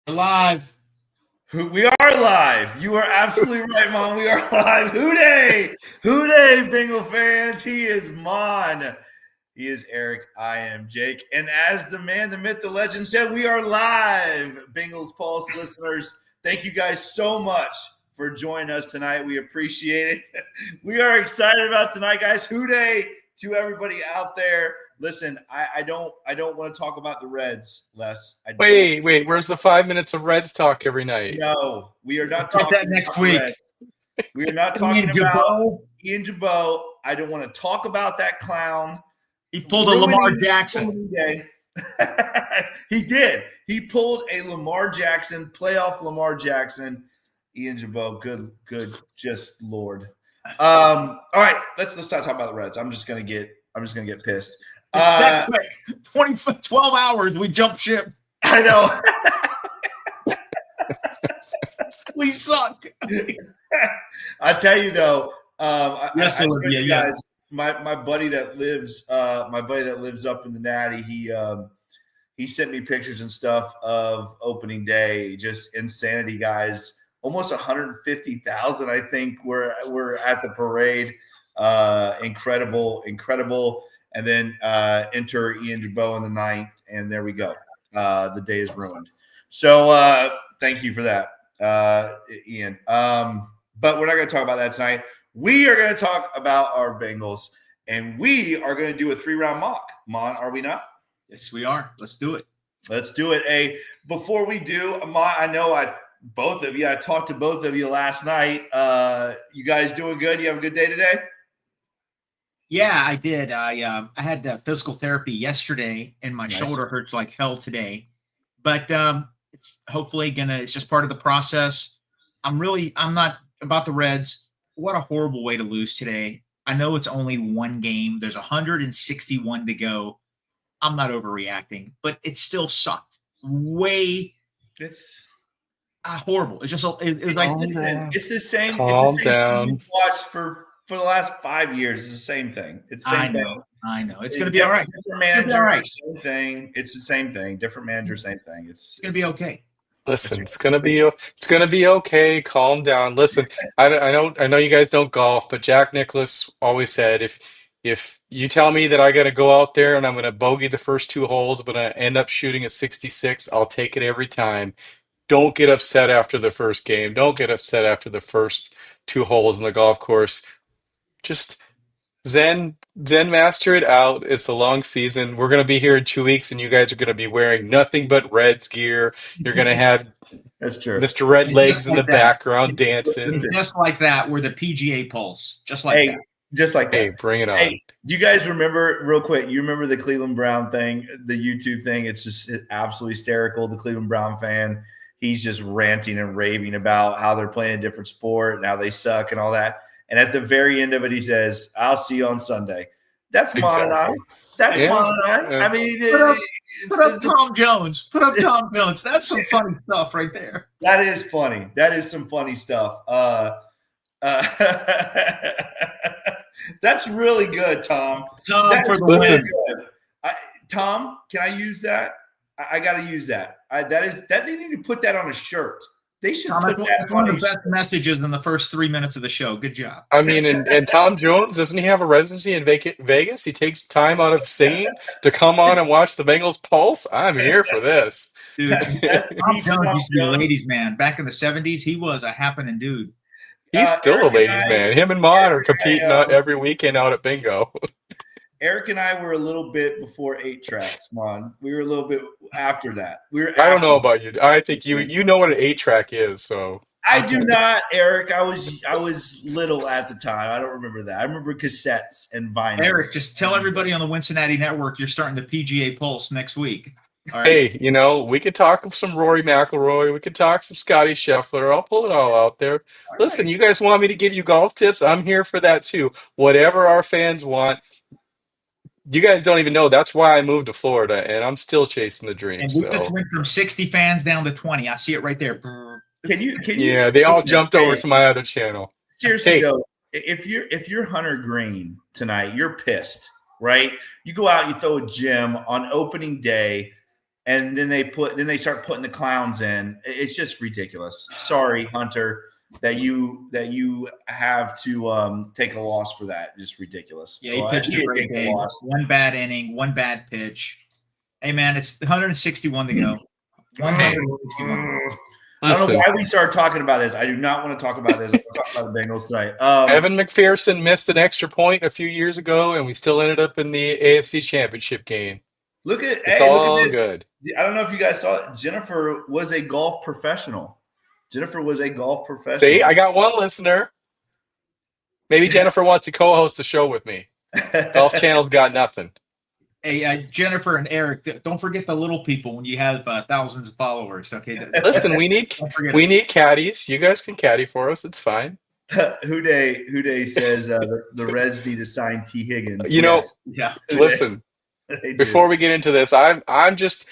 Live. We are live. You are absolutely right, Mon. We are live. Hooday! Hooday, Bengal fans. He is Mon. He is Eric. I am Jake. And as the man, the myth, the legend said, we are live. Bengals Pulse listeners, thank you guys so much for joining us tonight. We appreciate it. We are excited about tonight, guys. Hooday to everybody out there. Listen, I don't want to talk about the Reds, Les. Wait, where's the 5 minutes of Reds talk every night? No, we are not Talk talking that next about week. Reds. We are not talking Ian about Jabot. Ian Jabot. I don't want to talk about that clown. He pulled a Lamar Jackson. He did. He pulled a Lamar Jackson, playoff Lamar Jackson. Ian Jabot, good, just Lord. All right, let's not talk about the Reds. I'm just gonna get pissed. That's quick. 12 hours, we jump ship. I know. We suck. I tell you though, Yes, I Olivia, you yes. guys, my buddy that lives up in the Natty, he sent me pictures and stuff of opening day, just insanity, guys. Almost 150,000, I think, were at the parade. Incredible. And then enter Ian Jabot in the ninth, and there we go. The day is ruined. So thank you for that, Ian. But we're not going to talk about that tonight. We are going to talk about our Bengals, and we are going to do a 3-round mock. Mon, are we not? Yes, we are. Let's do it. Let's do it. Hey, before we do, I know I talked to both of you last night. You guys doing good? You have a good day today? Yeah, I did. I had physical therapy yesterday, and my shoulder hurts like hell today. But it's hopefully it's just part of the process. I'm not about the Reds. What a horrible way to lose today. I know it's only one game. There's 161 to go. I'm not overreacting, but it still sucked. It's horrible. It's just it was like it's the same. Calm it's the same down. thing you've watched for the last 5 years. It's the same thing. It's the same thing. I know. It's going to be all right. Different manager, same thing. It's the same thing. Different manager, same thing. It's going to be okay. Listen, it's gonna be okay. Calm down. Listen, I know you guys don't golf, but Jack Nicklaus always said if you tell me that I got to go out there and I'm gonna bogey the first two holes, but I end up shooting a 66, I'll take it every time. Don't get upset after the first game. Don't get upset after the first two holes in the golf course. Just Zen master it out. It's a long season. We're gonna be here in 2 weeks, and you guys are gonna be wearing nothing but Reds gear. You're gonna have That's true. Mr. Red Legs in the background dancing. Just like that, we're the PGA Pulse. Just like that. Just like that. Hey, bring it on. Hey, do you guys remember, real quick, you remember the Cleveland Brown thing, the YouTube thing? It's just absolutely hysterical. The Cleveland Brown fan, he's just ranting and raving about how they're playing a different sport and how they suck and all that. And at the very end of it, he says, I'll see you on Sunday. That's Mon and I. That's Mon and I. I mean, put up Tom Jones. Put up Tom Jones. That's some funny stuff right there. That is funny. That is some funny stuff. That's really good, Tom. Tom for the win. Tom, can I use that? I got to use that. They need to put that on a shirt. They should put that one of the best messages in the first 3 minutes of the show. Good job. I mean, and Tom Jones, doesn't he have a residency in Vegas? He takes time out of singing to come on and watch the Bengals Pulse. I'm here for this. Dude, Tom Jones used to be a ladies' man. Back in the 70s, he was a happening dude. He's still a ladies' man. Him and Mon are competing every weekend out at bingo. Eric and I were a little bit before 8 tracks, Mon. We were a little bit after that. I don't know about you. I think you know what an 8-track is, so. I do not, Eric. I was little at the time. I don't remember that. I remember cassettes and vinyl. Eric, just tell everybody on the Cincinnati Network you're starting the PGA Pulse next week. All right. Hey, we could talk some Rory McIlroy. We could talk some Scotty Scheffler. I'll pull it all out there. Listen, you guys want me to give you golf tips? I'm here for that too. Whatever our fans want. You guys don't even know. That's why I moved to Florida, and I'm still chasing the dream. And we just went from 60 fans down to 20. I see it right there. Can you? Yeah, they all jumped over to my other channel. Seriously, though, if you're Hunter Green tonight, you're pissed, right? You go out, you throw a gem on opening day. and then they start putting the clowns in. It's just ridiculous. Sorry, Hunter, that you have to take a loss for that. Just ridiculous. Yeah, he pitched a great game. One bad inning, one bad pitch. Hey man, it's 161 to go. 161. I don't know why we started talking about this. I do not want to talk about this. I want to talk about the Bengals tonight. Evan McPherson missed an extra point a few years ago, and we still ended up in the AFC Championship game. Look at all this. Good. I don't know if you guys saw it. Jennifer was a golf professional. See, I got one listener. Maybe Jennifer wants to co-host the show with me. Golf Channel's got nothing. Hey, Jennifer and Eric, don't forget the little people when you have thousands of followers. Okay. Listen, we need caddies. You guys can caddy for us. It's fine. Houday says the Reds need to sign T. Higgins. Yeah. Listen, before we get into this, I'm just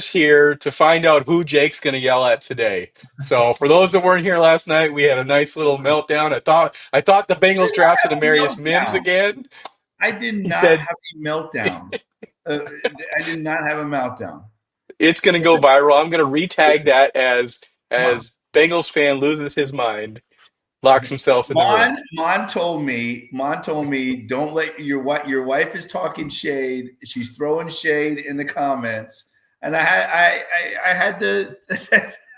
here to find out who Jake's going to yell at today. So for those that weren't here last night, we had a nice little meltdown. I thought the Bengals drafted Amarius Mims again. I did not have a meltdown. I did not have a meltdown. It's going to go viral. I'm going to retag that as Bengals fan loses his mind, locks himself in the room. Mon told me, don't let your wife is talking shade. She's throwing shade in the comments, and I had to.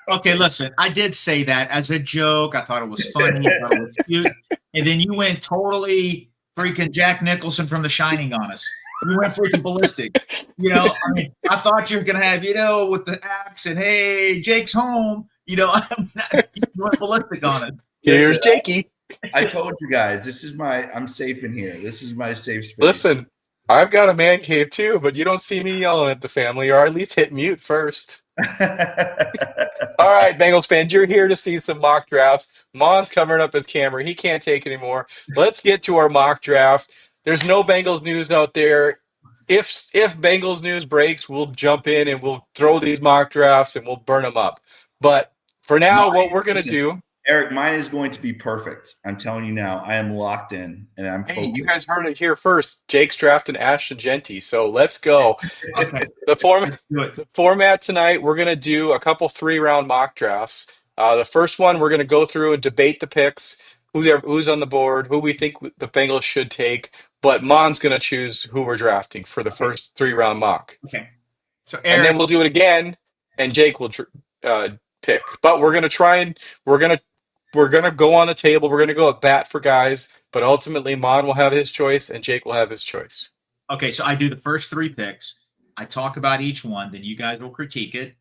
Okay, listen, I did say that as a joke. I thought it was funny. I thought it was cute. And then you went totally freaking Jack Nicholson from The Shining on us. You went freaking ballistic. I mean, I thought you were going to have, with the axe and, hey, Jake's home. You went ballistic on it. Here's Jakey. I told you guys, I'm safe in here. This is my safe space. Listen, I've got a man cave too, but you don't see me yelling at the family, or at least hit mute first. All right, Bengals fans, you're here to see some mock drafts. Mon's covering up his camera. He can't take it anymore. Let's get to our mock draft. There's no Bengals news out there. If Bengals news breaks, we'll jump in and we'll throw these mock drafts and we'll burn them up. But for now, what we're going to do... Eric, mine is going to be perfect. I'm telling you now. I am locked in, and I'm focused. Hey, you guys heard it here first. Jake's drafting Ashton Genty, so let's go. Okay. The format tonight, we're going to do a couple 3-round mock drafts. The first one, we're going to go through and debate the picks, who's on the board, who we think the Bengals should take, but Mon's going to choose who we're drafting for the first 3-round mock. Okay. So Eric, and then we'll do it again, and Jake will pick. But we're going to try and we're going to go on the table. We're going to go at bat for guys, but ultimately Mon will have his choice and Jake will have his choice. Okay, so I do the first 3 picks. I talk about each one, then you guys will critique it,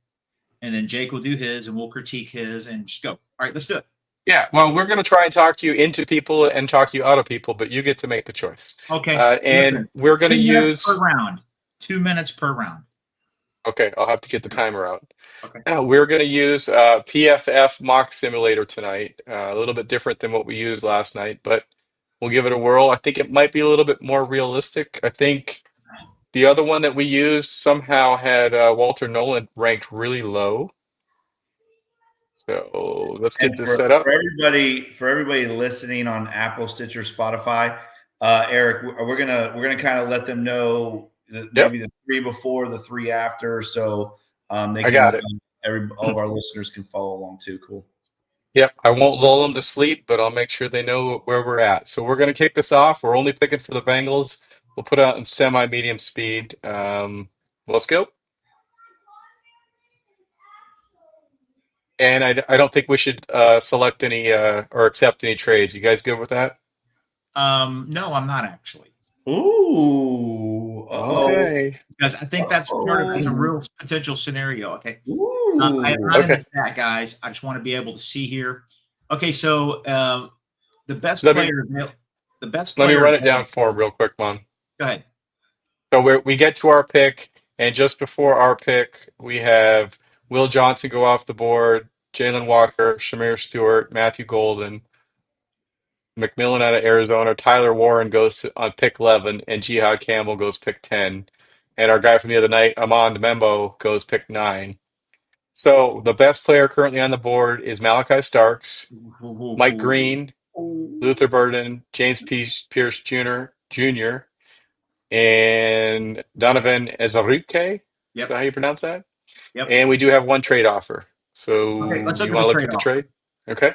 and then Jake will do his, and we'll critique his, and just go. All right, let's do it. Yeah, well, we're going to try and talk you into people and talk you out of people, but you get to make the choice. Okay. And we're going to use... 2 minutes per round. Okay, I'll have to get the timer out. Okay. We're going to use PFF Mock Simulator tonight. A little bit different than what we used last night, but we'll give it a whirl. I think it might be a little bit more realistic. I think the other one that we used somehow had Walter Nolan ranked really low. So let's get this set up. For everybody listening on Apple, Stitcher, Spotify, Eric, we're gonna kind of let them know maybe the 3 before, the 3 after, so I got it. All of our listeners can follow along too. Cool. Yep, I won't lull them to sleep, but I'll make sure they know where we're at. So we're going to kick this off. We're only picking for the Bengals. We'll put out in semi-medium speed. Let's go. And I don't think we should select any or accept any trades. You guys good with that? No, I'm not actually. Ooh. Okay. Because I think that's part of it's a real potential scenario. Okay. I am not into that, guys. I just want to be able to see here. Okay, so the best player. Let me run it down for him real quick, Mon. Go ahead. So we get to our pick, and just before our pick, we have Will Johnson go off the board, Jalen Walker, Shamir Stewart, Matthew Golden, McMillan out of Arizona, Tyler Warren goes on pick 11, and Jihad Campbell goes pick 10. And our guy from the other night, Amon Membo, goes pick 9. So the best player currently on the board is Malachi Starks, Mike Green, Luther Burden, James Pierce Jr., and Donovan Ezarique. Is that how you pronounce that? Yep. And we do have one trade offer. So Okay, let's look you at the want to look trade at the offer. trade? Okay.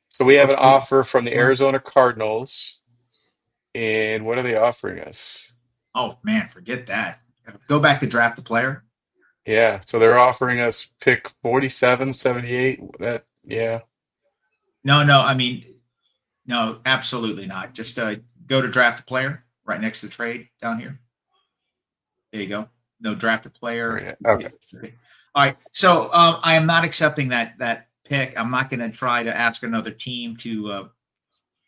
So we have an Okay. offer from the Arizona Cardinals. And what are they offering us? Oh man, forget that. Go back to draft the player. Yeah, so they're offering us pick 47, 78. That, yeah. No, no, I mean, no, absolutely not. Just go to draft the player right next to the trade down here. There you go. No, draft the player. Right. Okay. Okay. All right. So I am not accepting that pick. I'm not going to try to ask another team to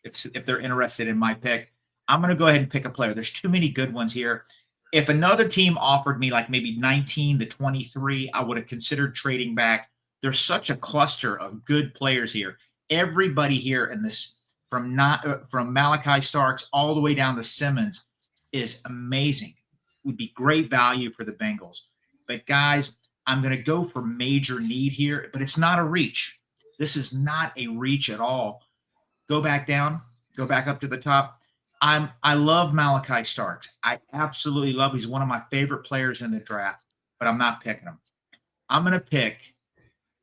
if they're interested in my pick. I'm going to go ahead and pick a player. There's too many good ones here. If another team offered me like maybe 19 to 23, I would have considered trading back. There's such a cluster of good players here. Everybody here in this from Malachi Starks all the way down to Simmons is amazing. Would be great value for the Bengals. But guys, I'm going to go for major need here, but it's not a reach. This is not a reach at all. Go back down, go back up to the top. I love Malachi Starks. I absolutely love. He's one of my favorite players in the draft, but I'm not picking him. I'm going to pick.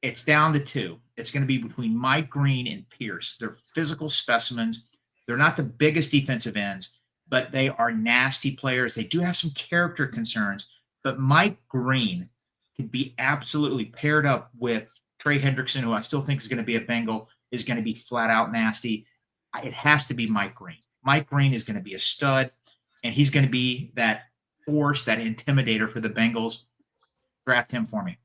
It's down to two. It's going to be between Mike Green and Pierce. They're physical specimens. They're not the biggest defensive ends, but they are nasty players. They do have some character concerns, but Mike Green could be absolutely paired up with Trey Hendrickson, who I still think is going to be a Bengal, is going to be flat out nasty. It has to be Mike Green. Mike Green is going to be a stud, and he's going to be that force, that intimidator for the Bengals. Draft him for me.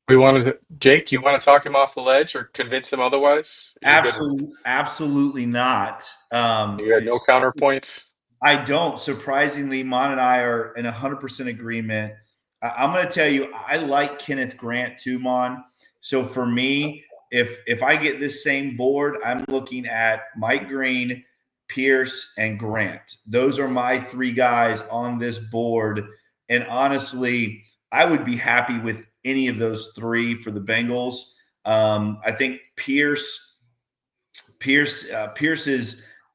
We wanted to, Jake, you want to talk him off the ledge or convince him otherwise? You're good. Absolutely not. You had no counterpoints. I don't. Surprisingly, Mon and I are in 100% agreement. I'm going to tell you, I like Kenneth Grant too, Mon. So for me, if I get this same board, I'm looking at Mike Green, Pierce, and Grant. Those are my three guys on this board. And honestly, I would be happy with any of those three for the Bengals. I think Pierce's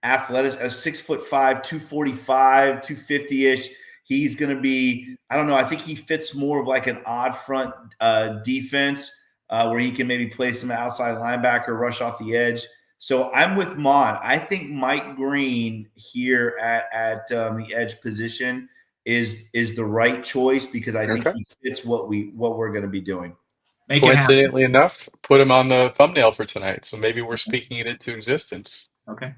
athletic, a 6'5", 245, 250-ish. He's going to be, I don't know, I think he fits more of like an odd front defense where he can maybe play some outside linebacker, rush off the edge. So I'm with Mon. I think Mike Green here at the edge position is the right choice because I think he fits what we're going to be doing. Coincidentally enough, put him on the thumbnail for tonight. So maybe we're speaking it into existence. Okay.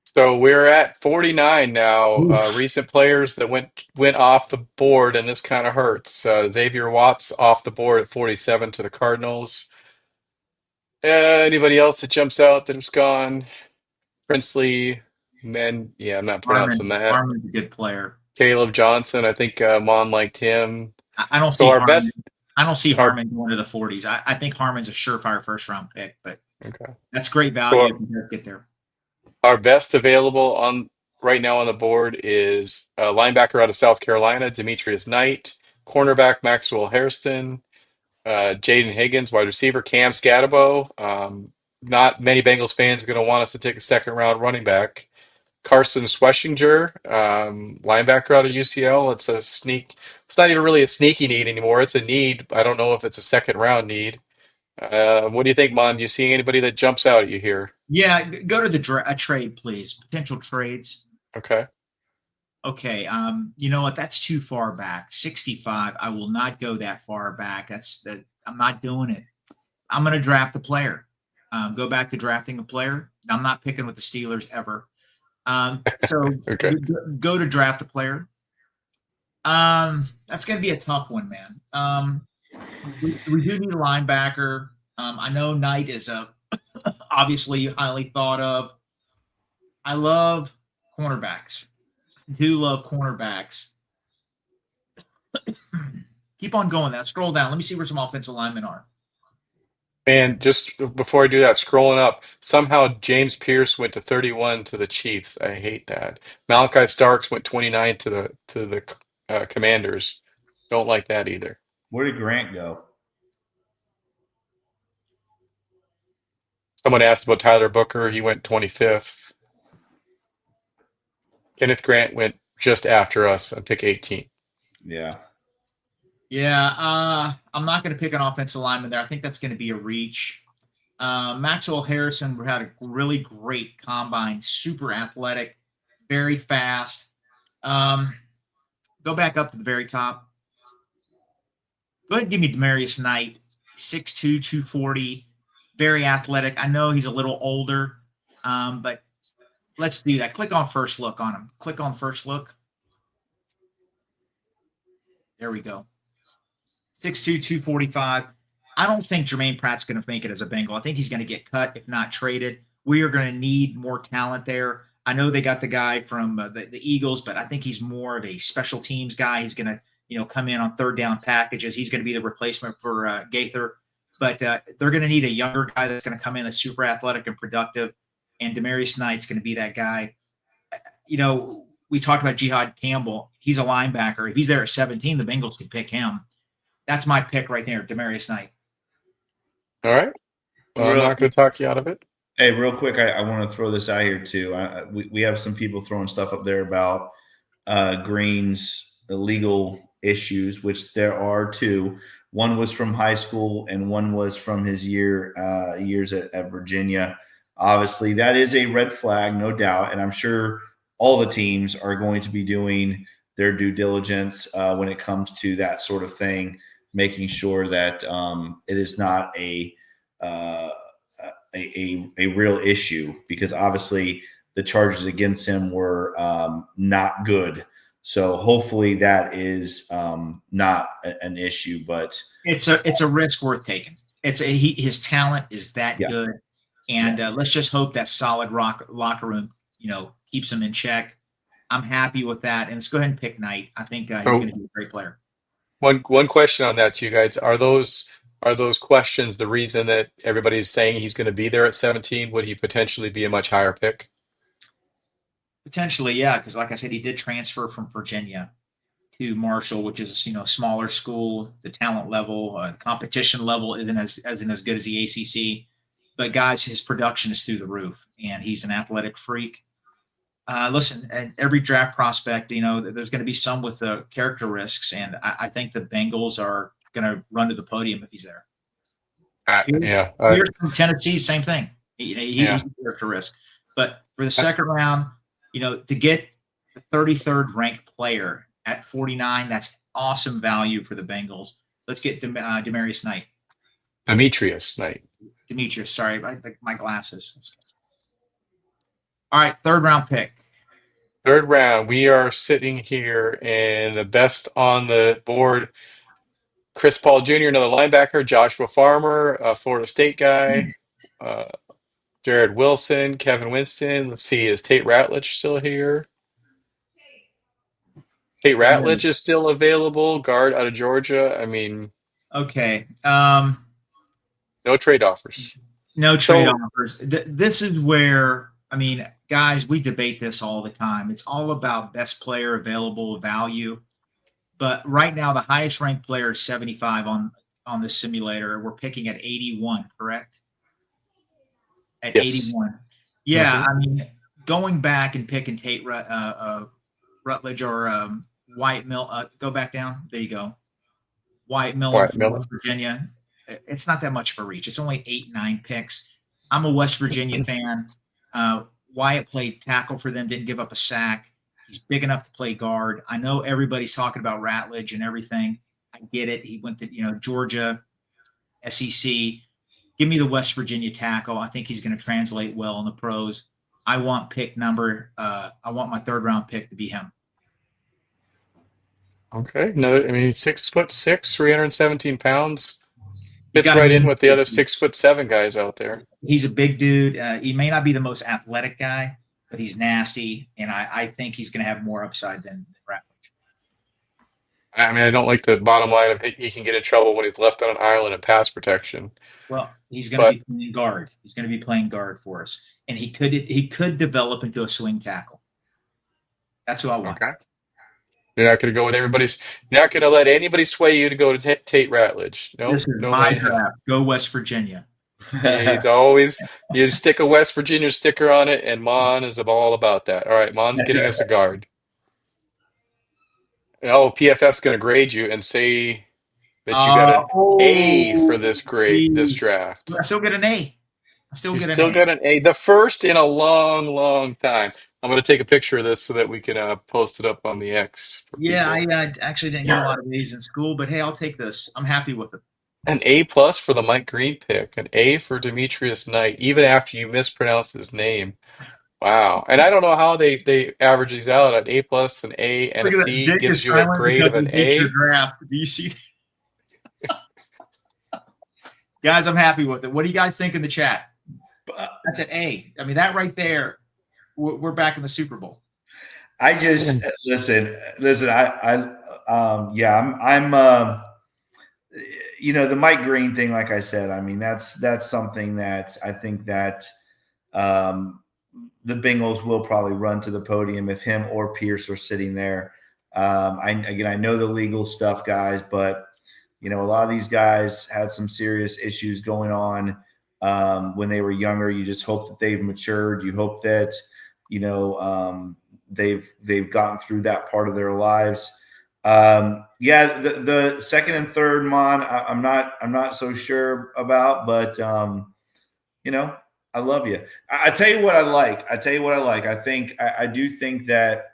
So we're at 49 now. Recent players that went off the board, and this kind of hurts. Xavier Watts off the board at 47 to the Cardinals. Anybody else that jumps out that has gone? Princely, men. Yeah, I'm not pronouncing that. Harmon's a good player. Caleb Johnson. I think Mon liked him. I don't see Harmon. I don't see Harmon going to the 40s. I think Harmon's a surefire first round pick, but that's great value if he does get there. Our best available on right now on the board is linebacker out of South Carolina, Demetrius Knight, cornerback Maxwell Hairston, Jaden Higgins, wide receiver Cam Scatabo. Not many Bengals fans are going to want us to take a second round running back. Carson Schweschinger, linebacker out of UCL. It's a sneak. It's not even really a sneaky need anymore. It's a need. I don't know if it's a second round need. What do you think, Mon? Do you see anybody that jumps out at you here? Yeah, go to the trade, please. Potential trades. Okay. Okay. You know what? That's too far back. 65. I will not go that far back. I'm not doing it. I'm going to draft a player. Go back to drafting a player. I'm not picking with the Steelers ever. So go to draft a player. That's going to be a tough one, man. We do need a linebacker. I know Knight is obviously highly thought of. I love cornerbacks. Do love cornerbacks. Keep on going. Now scroll down. Let me see where some offensive linemen are. And just before I do that, scrolling up, somehow James Pierce went to 31 to the Chiefs. I hate that. Malachi Starks went 29 to the Commanders. Don't like that either. Where did Grant go? Someone asked about Tyler Booker. He went 25th. Kenneth Grant went just after us on pick 18. Yeah. Yeah, I'm not going to pick an offensive lineman there. I think that's going to be a reach. Maxwell Harrison had a really great combine, super athletic, very fast. Um, Go back up to the very top. Go ahead and give me Demarius Knight, 6'2", 240, very athletic. I know he's a little older, but let's do that. Click on first look on him. Click on first look. There we go. 6'2", 245. I don't think Jermaine Pratt's going to make it as a Bengal. I think he's going to get cut, if not traded. We are going to need more talent there. I know they got the guy from the Eagles, but I think he's more of a special teams guy. He's going to, come in on third down packages. He's going to be the replacement for Gaither. But they're going to need a younger guy that's going to come in as super athletic and productive. And Demarius Knight's going to be that guy. We talked about Jihad Campbell. He's a linebacker. If he's there at 17, the Bengals can pick him. That's my pick right there, Demarius Knight. All right. Well, I'm not going to talk you out of it. Hey, real quick, I want to throw this out here too. We have some people throwing stuff up there about Green's legal issues, which there are two. One was from high school, and one was from his years at Virginia. Obviously, that is a red flag, no doubt, and I'm sure all the teams are going to be doing their due diligence when it comes to that sort of thing, making sure that it is not a real issue, because obviously the charges against him were not good. So hopefully that is not an issue, but it's a risk worth taking. His talent is that good, and let's just hope that solid locker room, keeps him in check. I'm happy with that, and let's go ahead and pick Knight. I think he's going to be a great player. One question on that to you guys. Are those questions the reason that everybody's saying he's going to be there at 17? Would he potentially be a much higher pick? Potentially, yeah, because like I said, he did transfer from Virginia to Marshall, which is a smaller school. The talent level, the competition level isn't as good as the ACC. But guys, his production is through the roof, and he's an athletic freak. Listen, and every draft prospect, there's going to be some with character risks, and I think the Bengals are going to run to the podium if he's there. Here's from Tennessee, same thing. He's a character risk. But for the second round, to get the 33rd ranked player at 49, that's awesome value for the Bengals. Let's get Demarius Knight. Demetrius Knight. Demetrius, sorry, my glasses. All right, third round pick. Third round, we are sitting here, and the best on the board, Chris Paul Jr., another linebacker, Joshua Farmer, a Florida State guy, Jared Wilson, Kevin Winston. Let's see, is Tate Ratledge still here? Tate Ratledge is still available, guard out of Georgia. I mean, okay. No trade offers. No trade offers. This is where, guys, we debate this all the time. It's all about best player available value. But right now, the highest ranked player is 75 on the simulator. We're picking at 81, correct? At yes. 81. Yeah, going back and picking Tate Rutledge or Wyatt Mill. Go back down. There you go. Wyatt Miller from West Virginia. It's not that much of a reach. It's only 8-9 picks. I'm a West Virginia fan. Wyatt played tackle for them, didn't give up a sack. He's big enough to play guard. I know everybody's talking about Ratledge and everything. I get it. He went to Georgia, SEC. Give me the West Virginia tackle. I think he's going to translate well in the pros. I want I want my third round pick to be him. Okay. No, 6'6", 317 pounds. Fits right in with the other 6'7" guys out there. He's a big dude. He may not be the most athletic guy, but he's nasty, and I think he's going to have more upside than Ratledge. I don't like the bottom line of he can get in trouble when he's left on an island in pass protection. Well, he's going to be playing guard. He's going to be playing guard for us, and he could develop into a swing tackle. That's who I want. Okay. You're not going to go with everybody's. You're not going to let anybody sway you to go to Tate Ratledge. No, this is my draft. Go West Virginia. It's always you stick a West Virginia sticker on it, and Mon is all about that. All right, Mon's getting us a guard. Oh, PFF's going to grade you and say that you got an A for this geez. draft. I still get an A. I still You get an still A. got an A, the first in a long, long time. I'm going to take a picture of this so that we can post it up on the X for Yeah, I people. actually didn't get a lot of A's in school, but hey, I'll take this. I'm happy with it. An A plus for the Mike Green pick, an A for Demetrius Knight, even after you mispronounced his name. Wow. And I don't know how they average these out. An A plus, an A, and a Look at that. C Jake gives is you a silent grade because of he an hates your A. draft. Do you see that? Guys, I'm happy with it. What do you guys think in the chat? That's an A. I mean, that right there, we're back in the Super Bowl. I just listen. I'm the Mike Green thing. Like I said, I mean, that's something that I think that the Bengals will probably run to the podium if him or Pierce are sitting there. I know the legal stuff, guys, but a lot of these guys had some serious issues going on when they were younger. You just hope that they've matured. You hope that they've gotten through that part of their lives. The second and third, Mon, I'm not so sure about, but I love you. I tell you what I like. I do think that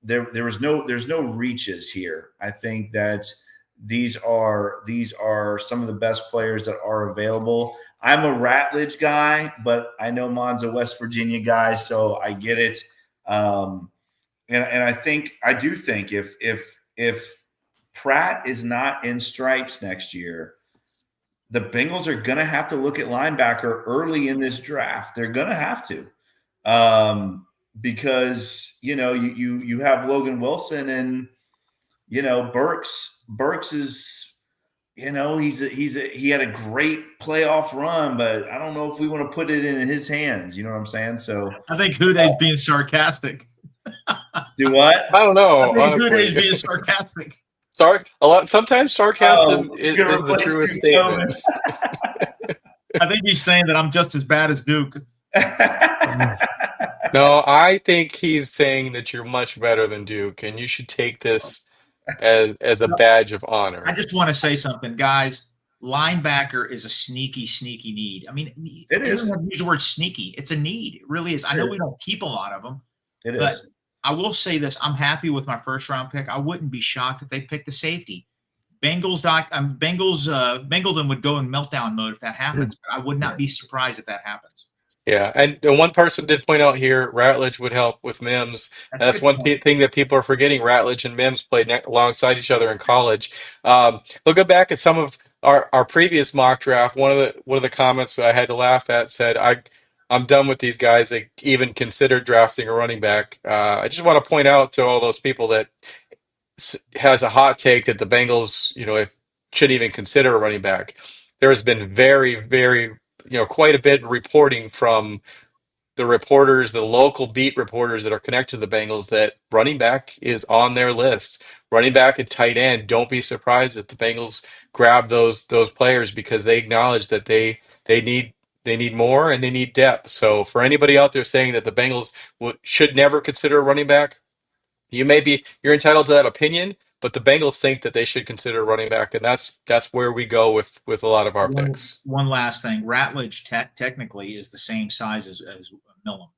there's no reaches here. I think that these are some of the best players that are available. I'm a Ratledge guy, but I know Mon's a West Virginia guy, so I get it. And I do think if Pratt is not in stripes next year, the Bengals are going to have to look at linebacker early in this draft. They're going to have to, because you have Logan Wilson and Burks is. He had a great playoff run, but I don't know if we want to put it in his hands. You know what I'm saying? So I think Huday's being sarcastic. do what? I don't know, I think honestly. Huday's being sarcastic. Sorry, sometimes sarcasm is the truest statement. I think he's saying that I'm just as bad as Duke. No, I think he's saying that you're much better than Duke, and you should take this as a badge of honor. I just want to say something, guys. Linebacker is a sneaky need. I mean, it is. I don't use the word sneaky. It's a need. It really is. I know we don't keep a lot of them. But I will say this. I'm happy with my first round pick. I wouldn't be shocked if they picked a safety. Bengaldon would go in meltdown mode if that happens, but I would not be surprised if that happens. Yeah, and one person did point out here, Ratledge would help with Mims. That's one thing that people are forgetting. Ratledge and Mims played alongside each other in college. Looking back at some of our previous mock draft, one of the comments that I had to laugh at said, I'm done with these guys. They even considered drafting a running back. I just want to point out to all those people that has a hot take that the Bengals, shouldn't even consider a running back. There has been very, very, quite a bit reporting from the reporters, the local beat reporters that are connected to the Bengals, that running back is on their list. Running back and tight end. Don't be surprised if the Bengals grab those players, because they acknowledge that they need more and they need depth. So for anybody out there saying that the Bengals should never consider a running back, you're entitled to that opinion, but the Bengals think that they should consider a running back, and that's where we go with a lot of our picks. One last thing, Ratledge technically is the same size as Millam,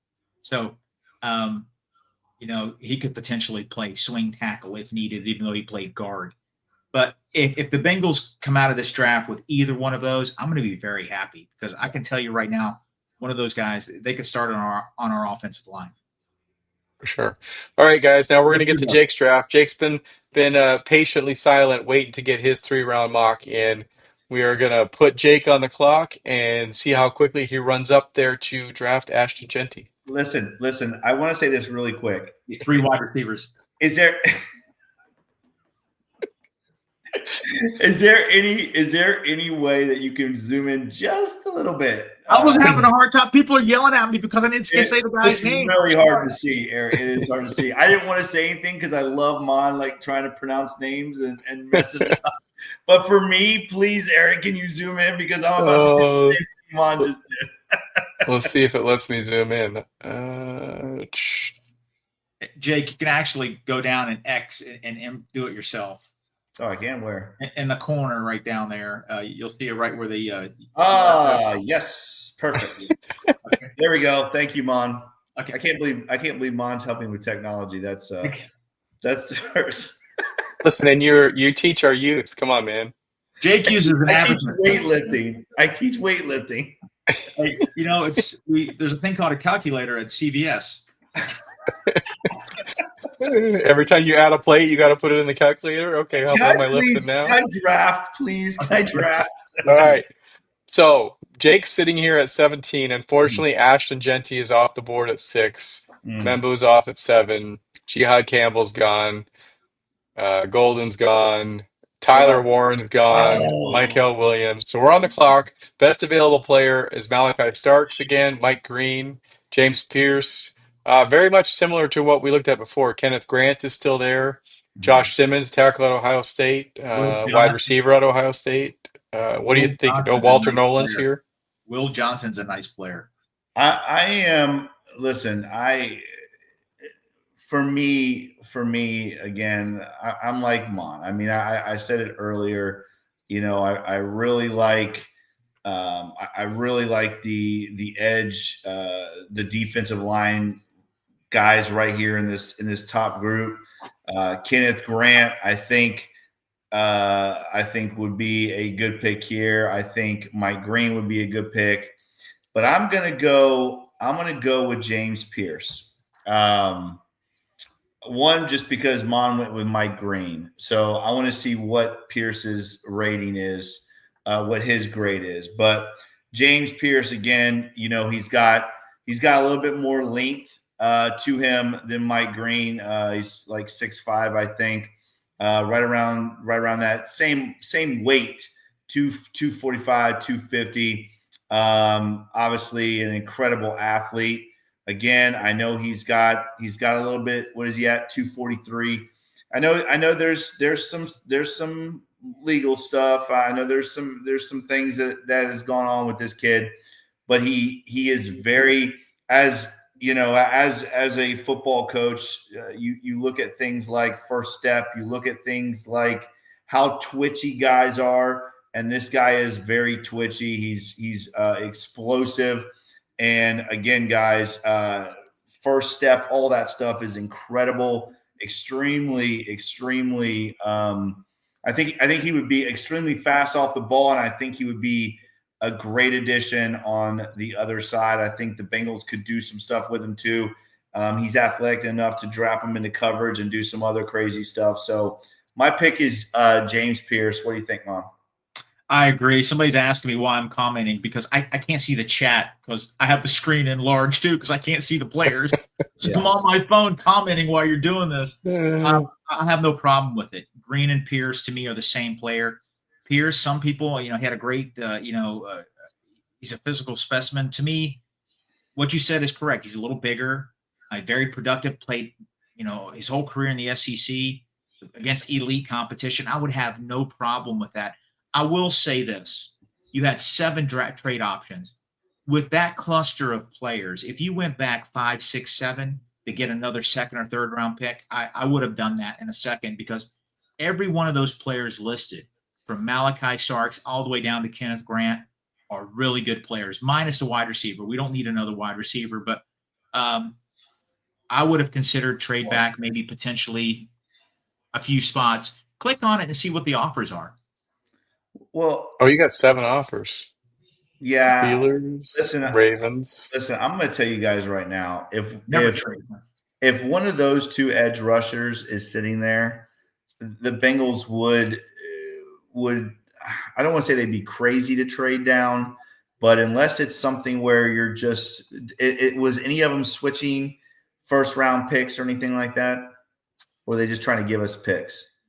so he could potentially play swing tackle if needed, even though he played guard. But if the Bengals come out of this draft with either one of those, I'm going to be very happy, because I can tell you right now, one of those guys, they could start on our offensive line. For sure. All right, guys. Now we're going to get to Jake's draft. Jake's been patiently silent, waiting to get his 3-round mock in. We are going to put Jake on the clock and see how quickly he runs up there to draft Ashton Genty. Listen. I want to say this really quick. 3 wide receivers. Is there any way that you can zoom in just a little bit? I was having a hard time. People are yelling at me because I didn't say the guy's name. It's really hard to see, Eric. It is hard to see. I didn't want to say anything because I love Mon, trying to pronounce names and mess it up. But for me, please, Eric, can you zoom in, because I'm about to do the same thing Mon just did. Let's see if it lets me zoom in. Jake, you can actually go down and X and do it yourself. Oh, I can where? In the corner right down there. You'll see it right where the Yes, perfect. okay. There we go. Thank you, Mon. Okay. I can't believe Mon's helping with technology. That's Okay. hers. Listen, and you teach our youth. Come on, man. Jake uses an I teach abacus. weightlifting. Hey, there's a thing called a calculator at CVS. Every time you add a plate, you got to put it in the calculator. Okay, how Can am I lifting now? Can I draft, please? Can I draft? All right. So Jake's sitting here at 17. Unfortunately, Ashton Genty is off the board at 6. Membo's off at 7. Jihad Campbell's gone. Golden's gone. Tyler Warren's gone. Michael Williams. So we're on the clock. Best available player is Malachi Starks again. Mike Green. James Pierce. Very much similar to what we looked at before. Kenneth Grant is still there. Josh Simmons, tackle at Ohio State. Wide receiver at Ohio State. What do you think? Oh, Walter Nolan's here. Will Johnson's a nice player. I am. Listen, for me, again, I'm like Mon. I mean, I said it earlier. I really like. I really like the edge, the defensive line guys right here in this top group. Kenneth Grant, I think would be a good pick here. I think Mike Green would be a good pick, but I'm gonna go with James Pierce. One, just because Mon went with Mike Green, so I want to see what Pierce's rating is, what his grade is. But James Pierce, again, he's got a little bit more length to him than Mike Green. He's like 6'5", I think. Right around that same weight, 245, 250. Obviously an incredible athlete. Again, I know he's got a little bit. What is he at? 243. I know there's some legal stuff. I know there's some things that has gone on with this kid, but he is very, as a football coach, you look at things like first step, you look at things like how twitchy guys are, and this guy is very twitchy. He's explosive, and again, guys, first step, all that stuff is incredible. Extremely. I think he would be extremely fast off the ball, and I think he would be a great addition on the other side. I think the Bengals could do some stuff with him too. He's athletic enough to drop him into coverage and do some other crazy stuff. So my pick is James Pierce. What do you think, Mom? I agree. Somebody's asking me why I'm commenting because I can't see the chat because I have the screen enlarged too because I can't see the players. So I'm on my phone commenting while you're doing this. I have no problem with it. Green and Pierce to me are the same player. Pierce, some people, he had a great, he's a physical specimen. To me, what you said is correct. He's a little bigger, very productive, played, his whole career in the SEC against elite competition. I would have no problem with that. I will say this. You had 7 trade options. With that cluster of players, if you went back 5, 6, 7 to get another second or third round pick, I would have done that in a second because every one of those players listed, from Malachi Starks all the way down to Kenneth Grant, are really good players, minus a wide receiver. We don't need another wide receiver, but I would have considered trade back, maybe potentially a few spots. Click on it and see what the offers are. Well, you got 7 offers. Yeah. Steelers, Ravens. Listen, I'm going to tell you guys right now, if one of those 2 edge rushers is sitting there, the Bengals would I don't want to say they'd be crazy to trade down, but unless it's something where you're just it was any of them switching first round picks or anything like that, or are they just trying to give us picks?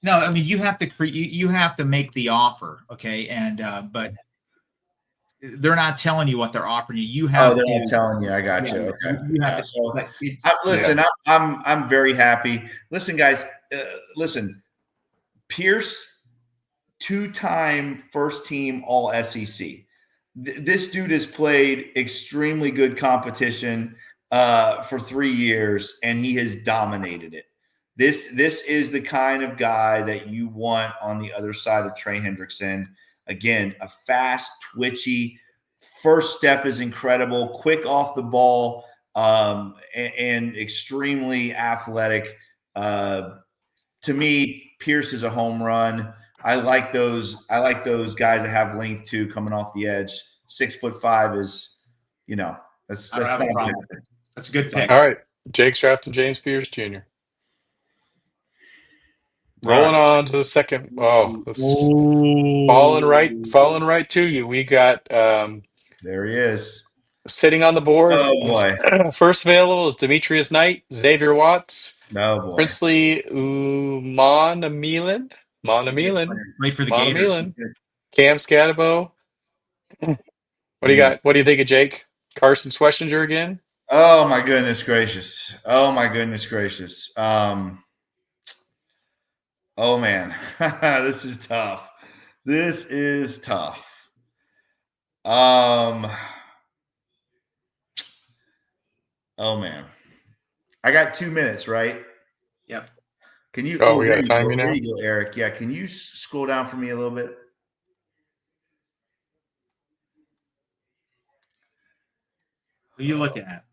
No, I mean you have to you have to make the offer, okay? And but they're not telling you what they're offering you. You have. They're not telling you. I got you. Okay. You have to. Listen, I'm very happy. Listen, guys. Listen, Pierce, 2-time first team All SEC. This dude has played extremely good competition for 3 years, and he has dominated it. This is the kind of guy that you want on the other side of Trey Hendrickson. Again, a fast, twitchy, first step is incredible, quick off the ball, and extremely athletic. To me, Pierce is a home run. I like those guys that have length too, coming off the edge. 6'5" is, that's I don't have not a problem. That's a good pick. All right. Jake's drafting James Pierce Jr. Rolling All right. on to the second. Oh, this Ooh. falling right to you. We got There he is. sitting on the board. Oh boy. First available is Demetrius Knight, Xavier Watts, No boy. Princely Monamilan, Wait for the Gators. Cam Scatabo. What do you got? What do you think of Jake? Carson Schwessinger again? Oh my goodness gracious. Oh my goodness gracious. Oh man. This is tough. This is tough. Oh man. I got 2 minutes, right? Yep. Can you? Oh, we got there to time go. you now. There you go, Eric. Yeah. Can you scroll down for me a little bit? Who are you looking at?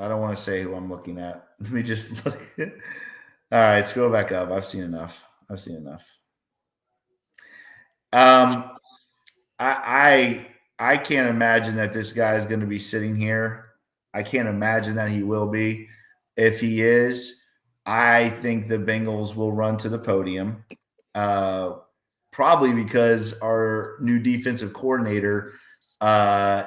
I don't want to say who I'm looking at. Let me just look. All right, scroll back up. I've seen enough. I can't imagine that this guy is going to be sitting here. I can't imagine that he will be. If he is, I think the Bengals will run to the podium. Probably because our new defensive coordinator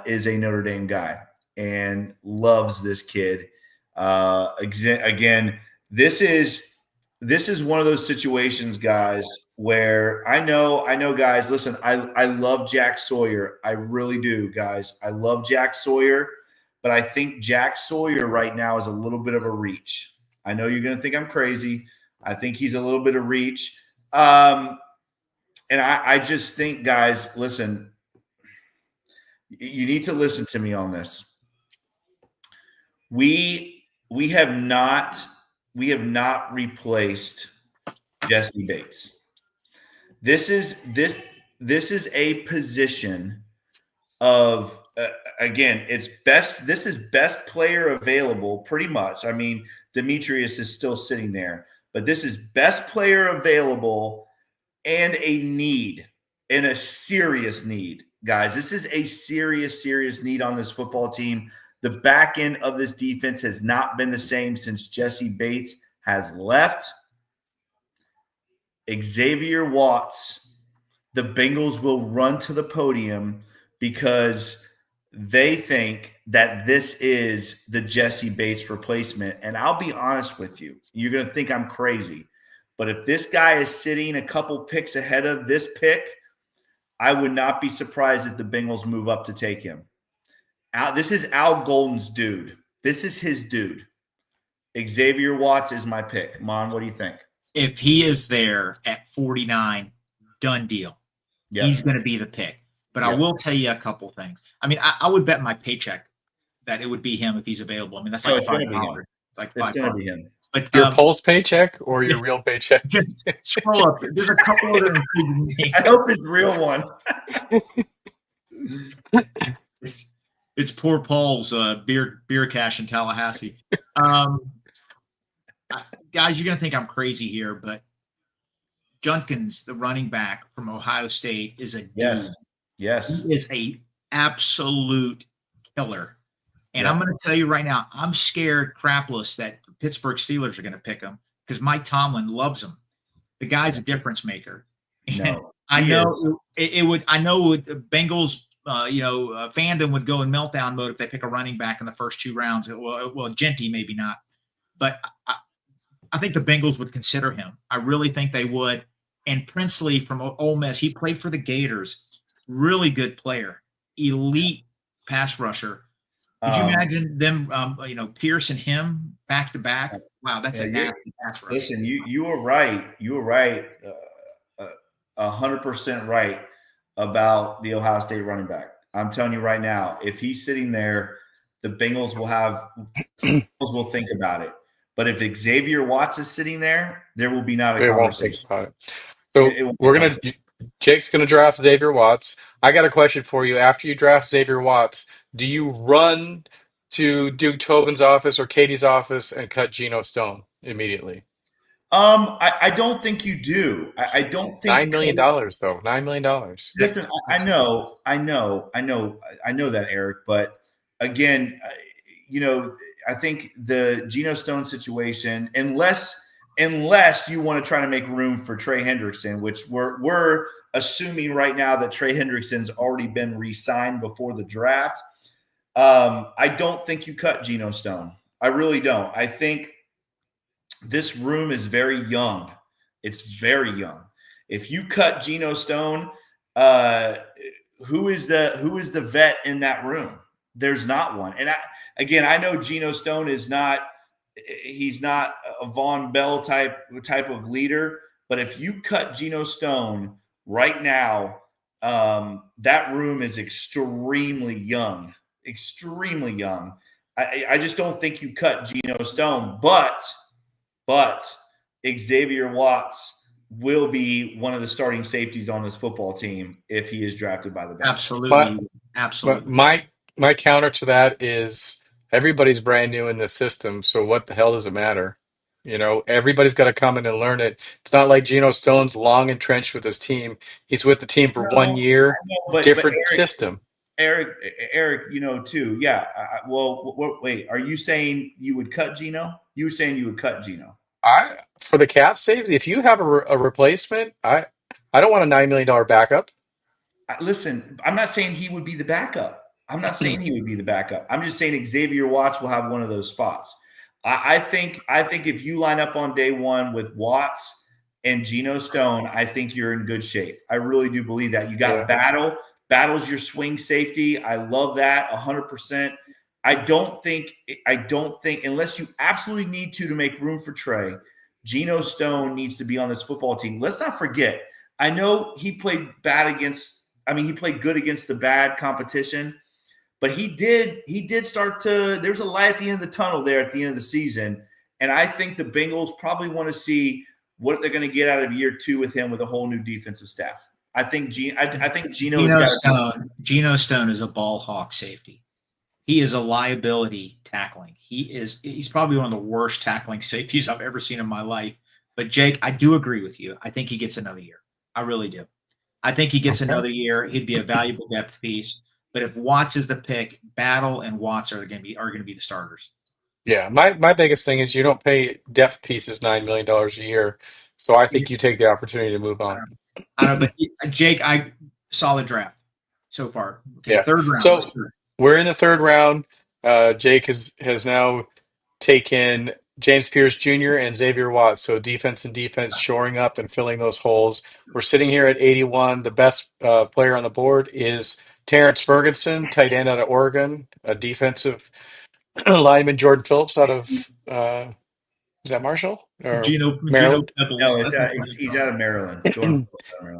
is a Notre Dame guy and loves this kid. Again, this is one of those situations, guys, where I know, guys, listen, I love Jack Sawyer. I really do, guys. I love Jack Sawyer, but I think Jack Sawyer right now is a little bit of a reach. I know you're going to think I'm crazy. I think he's a little bit of reach. And I just think, guys, listen, you need to listen to me on this. We have not replaced Jesse Bates. This is a position of again, it's best. This is best player available, pretty much. I mean, Demetrius is still sitting there, but this is best player available and a need, and a serious need, guys. This is a serious need on this football team. The back end of this defense has not been the same since Jesse Bates has left. Xavier Watts, the Bengals will run to the podium because they think that this is the Jesse Bates replacement. And I'll be honest with you, you're going to think I'm crazy. But if this guy is sitting a couple picks ahead of this pick, I would not be surprised if the Bengals move up to take him. This is Al Golden's dude. This is his dude. Xavier Watts is my pick. Mon, what do you think? If he is there at 49, done deal. Yep. He's going to be the pick. But yep. I will tell you a couple things. I mean, I would bet my paycheck that it would be him if he's available. I mean, that's like $5. It's like $5. It's going to be him. But your Pulse paycheck or your real paycheck? Just scroll up. There's a couple other names. I hope it's real one. It's poor Paul's beer cash in Tallahassee. Guys, you're going to think I'm crazy here, but Junkins, the running back from Ohio State, is a dude. Yes. He is a absolute killer. And I'm going to tell you right now, I'm scared crapless that the Pittsburgh Steelers are going to pick him because Mike Tomlin loves him. The guy's a difference maker. And I know Bengals fandom would go in meltdown mode if they pick a running back in the first 2 rounds. Well, Genty maybe not, but I think the Bengals would consider him. I really think they would. And Princely from Ole Miss, he played for the Gators. Really good player, elite pass rusher. Could you imagine them, Pierce and him back to back? Wow, that's a nasty pass rush. Listen, you were right. You were right, 100% right about the Ohio State running back. I'm telling you right now, if he's sitting there, the Bengals will think about it. But if Xavier Watts is sitting there, there will be not a They won't think conversation. about it. So It won't be a conversation. Jake's gonna draft Xavier Watts. I got a question for you. After you draft Xavier Watts, do you run to Duke Tobin's office or Katie's office and cut Geno Stone immediately? I don't think you do. I don't think $9 million though. $9 million. Listen, I know that, Eric. But again, I think the Geno Stone situation, unless you want to try to make room for Trey Hendrickson, which we're assuming right now that Trey Hendrickson's already been re-signed before the draft. I don't think you cut Geno Stone. I really don't. I think this room is very young. It's very young. If you cut Geno Stone, who is the vet in that room? There's not one. And I know Geno Stone is not. He's not a Von Bell type of leader. But if you cut Geno Stone right now, that room is extremely young. Extremely young. I just don't think you cut Geno Stone, but Xavier Watts will be one of the starting safeties on this football team if he is drafted by the Bengals. Absolutely. But my counter to that is everybody's brand new in this system, so what the hell does it matter? Everybody's got to come in and learn it. It's not like Geno Stone's long entrenched with his team. He's with the team for 1 year, different system. Eric, too. Yeah. Wait, are you saying you would cut Geno? You were saying you would cut Geno. For the cap saves, if you have a replacement, I don't want a $9 million backup. Listen, I'm not saying he would be the backup. I'm just saying Xavier Watts will have one of those spots. I think if you line up on day one with Watts and Geno Stone, I think you're in good shape. I really do believe that. You got Battle. Battle's your swing safety. I love that 100%. I don't think unless you absolutely need to make room for Trey, Geno Stone needs to be on this football team. Let's not forget. I know he played he played good against the bad competition, but he did start to, there's a light at the end of the tunnel there at the end of the season. And I think the Bengals probably want to see what they're going to get out of year 2 with him with a whole new defensive staff. I think Geno Stone is a ball hawk safety. He is a liability tackling. He's probably one of the worst tackling safeties I've ever seen in my life. But Jake, I do agree with you. I think he gets another year. I really do. I think he gets another year. He'd be a valuable depth piece. But if Watts is the pick, Battle and Watts are going to be the starters. Yeah, my biggest thing is you don't pay depth pieces $9 million a year. So I think you take the opportunity to move on. I don't know, but Jake, solid draft so far. Okay, yeah. Third round. So we're in the third round. Jake has now taken James Pierce Jr. and Xavier Watts. So defense shoring up and filling those holes. We're sitting here at 81. The best player on the board is Terrence Ferguson, tight end out of Oregon, a defensive lineman Jordan Phillips out of is that Marshall or Maryland? No, he's out of Maryland.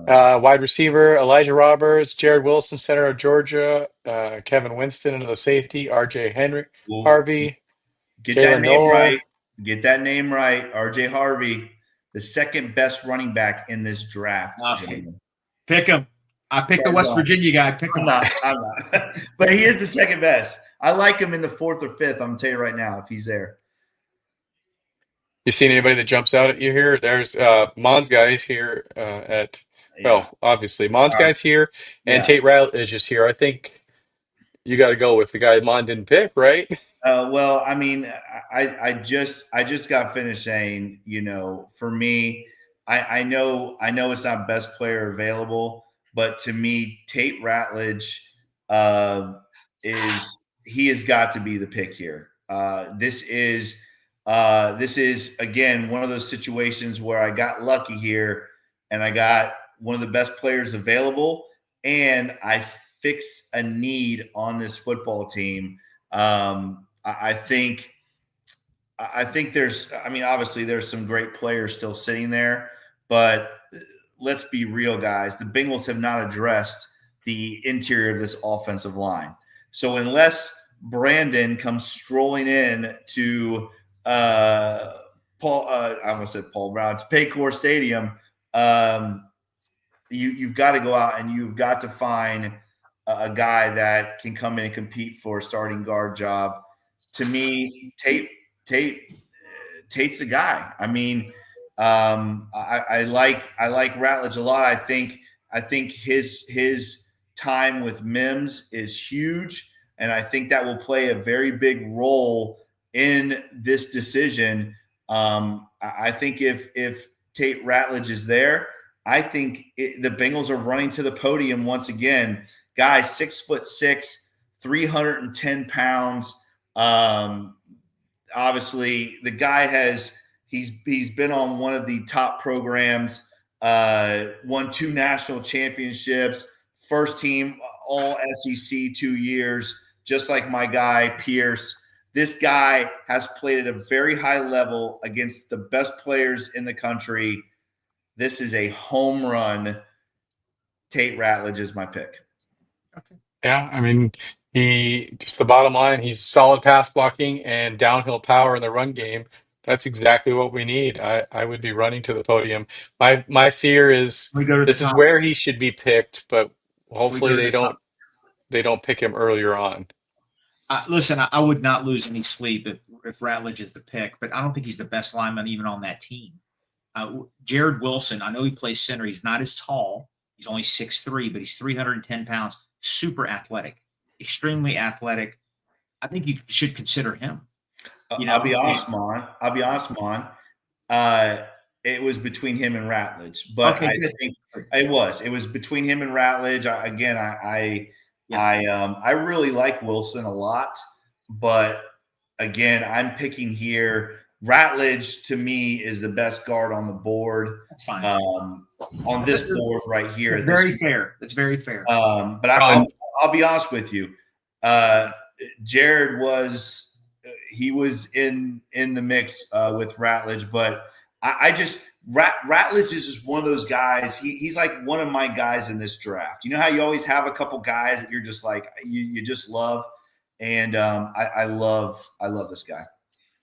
Wide receiver Elijah Roberts, Jared Wilson, center of Georgia, Kevin Winston into the safety, R.J. Harvey. Get that name right. Get that name right. R.J. Harvey, the second best running back in this draft. Pick him. I picked the West Virginia guy. Pick him. I'm not. But he is the second best. I like him in the 4th or 5th. I'm going to tell you right now if he's there. You seen anybody that jumps out at you here? There's Mon's guys here obviously Mon's guys here, and Tate Rattle is just here. I think you got to go with the guy Mon didn't pick, right? Well, I mean, I just got finished saying, for me, I know it's not best player available, but to me, Tate Ratledge he has got to be the pick here. This is again one of those situations where I got lucky here, and I got one of the best players available, and I fix a need on this football team. I think there's, obviously there's some great players still sitting there, but let's be real, guys. The Bengals have not addressed the interior of this offensive line. So unless Brandon comes strolling in to Paul, I almost said Paul Brown, to Paycor Stadium, you've got to go out and you've got to find a guy that can come in and compete for a starting guard job. To me, Tate's the guy. I mean, I like Ratledge a lot. I think his time with Mims is huge, and I think that will play a very big role in this decision. I think if Tate Ratledge is there, I think the Bengals are running to the podium once again. Guys, 6'6", 310 pounds. Obviously, the guy he's been on one of the top programs, won 2 national championships, first team all SEC 2 years, just like my guy Pierce. This guy has played at a very high level against the best players in the country. This is a home run. Tate Ratledge is my pick. Okay. Yeah, I mean, just the bottom line, he's solid pass blocking and downhill power in the run game. That's exactly what we need. I would be running to the podium. My fear is this is where he should be picked, but hopefully they don't pick him earlier on. Listen, I would not lose any sleep if Ratledge is the pick, but I don't think he's the best lineman even on that team. Jared Wilson, I know he plays center. He's not as tall. He's only 6'3", but he's 310 pounds. Super athletic, extremely athletic. I think you should consider him. I'll be honest, Mon. It was between him and Ratledge, but I think it was between him and Ratledge. I really like Wilson a lot, but again, I'm picking here. Ratledge to me is the best guard on the board. That's fine. On this board right here. It's very fair. That's very fair. But I'll be honest with you. Jared was in the mix with Ratledge, but Ratledge is just one of those guys. He's like one of my guys in this draft. You know how you always have a couple guys that you're just like you just love, and I love this guy.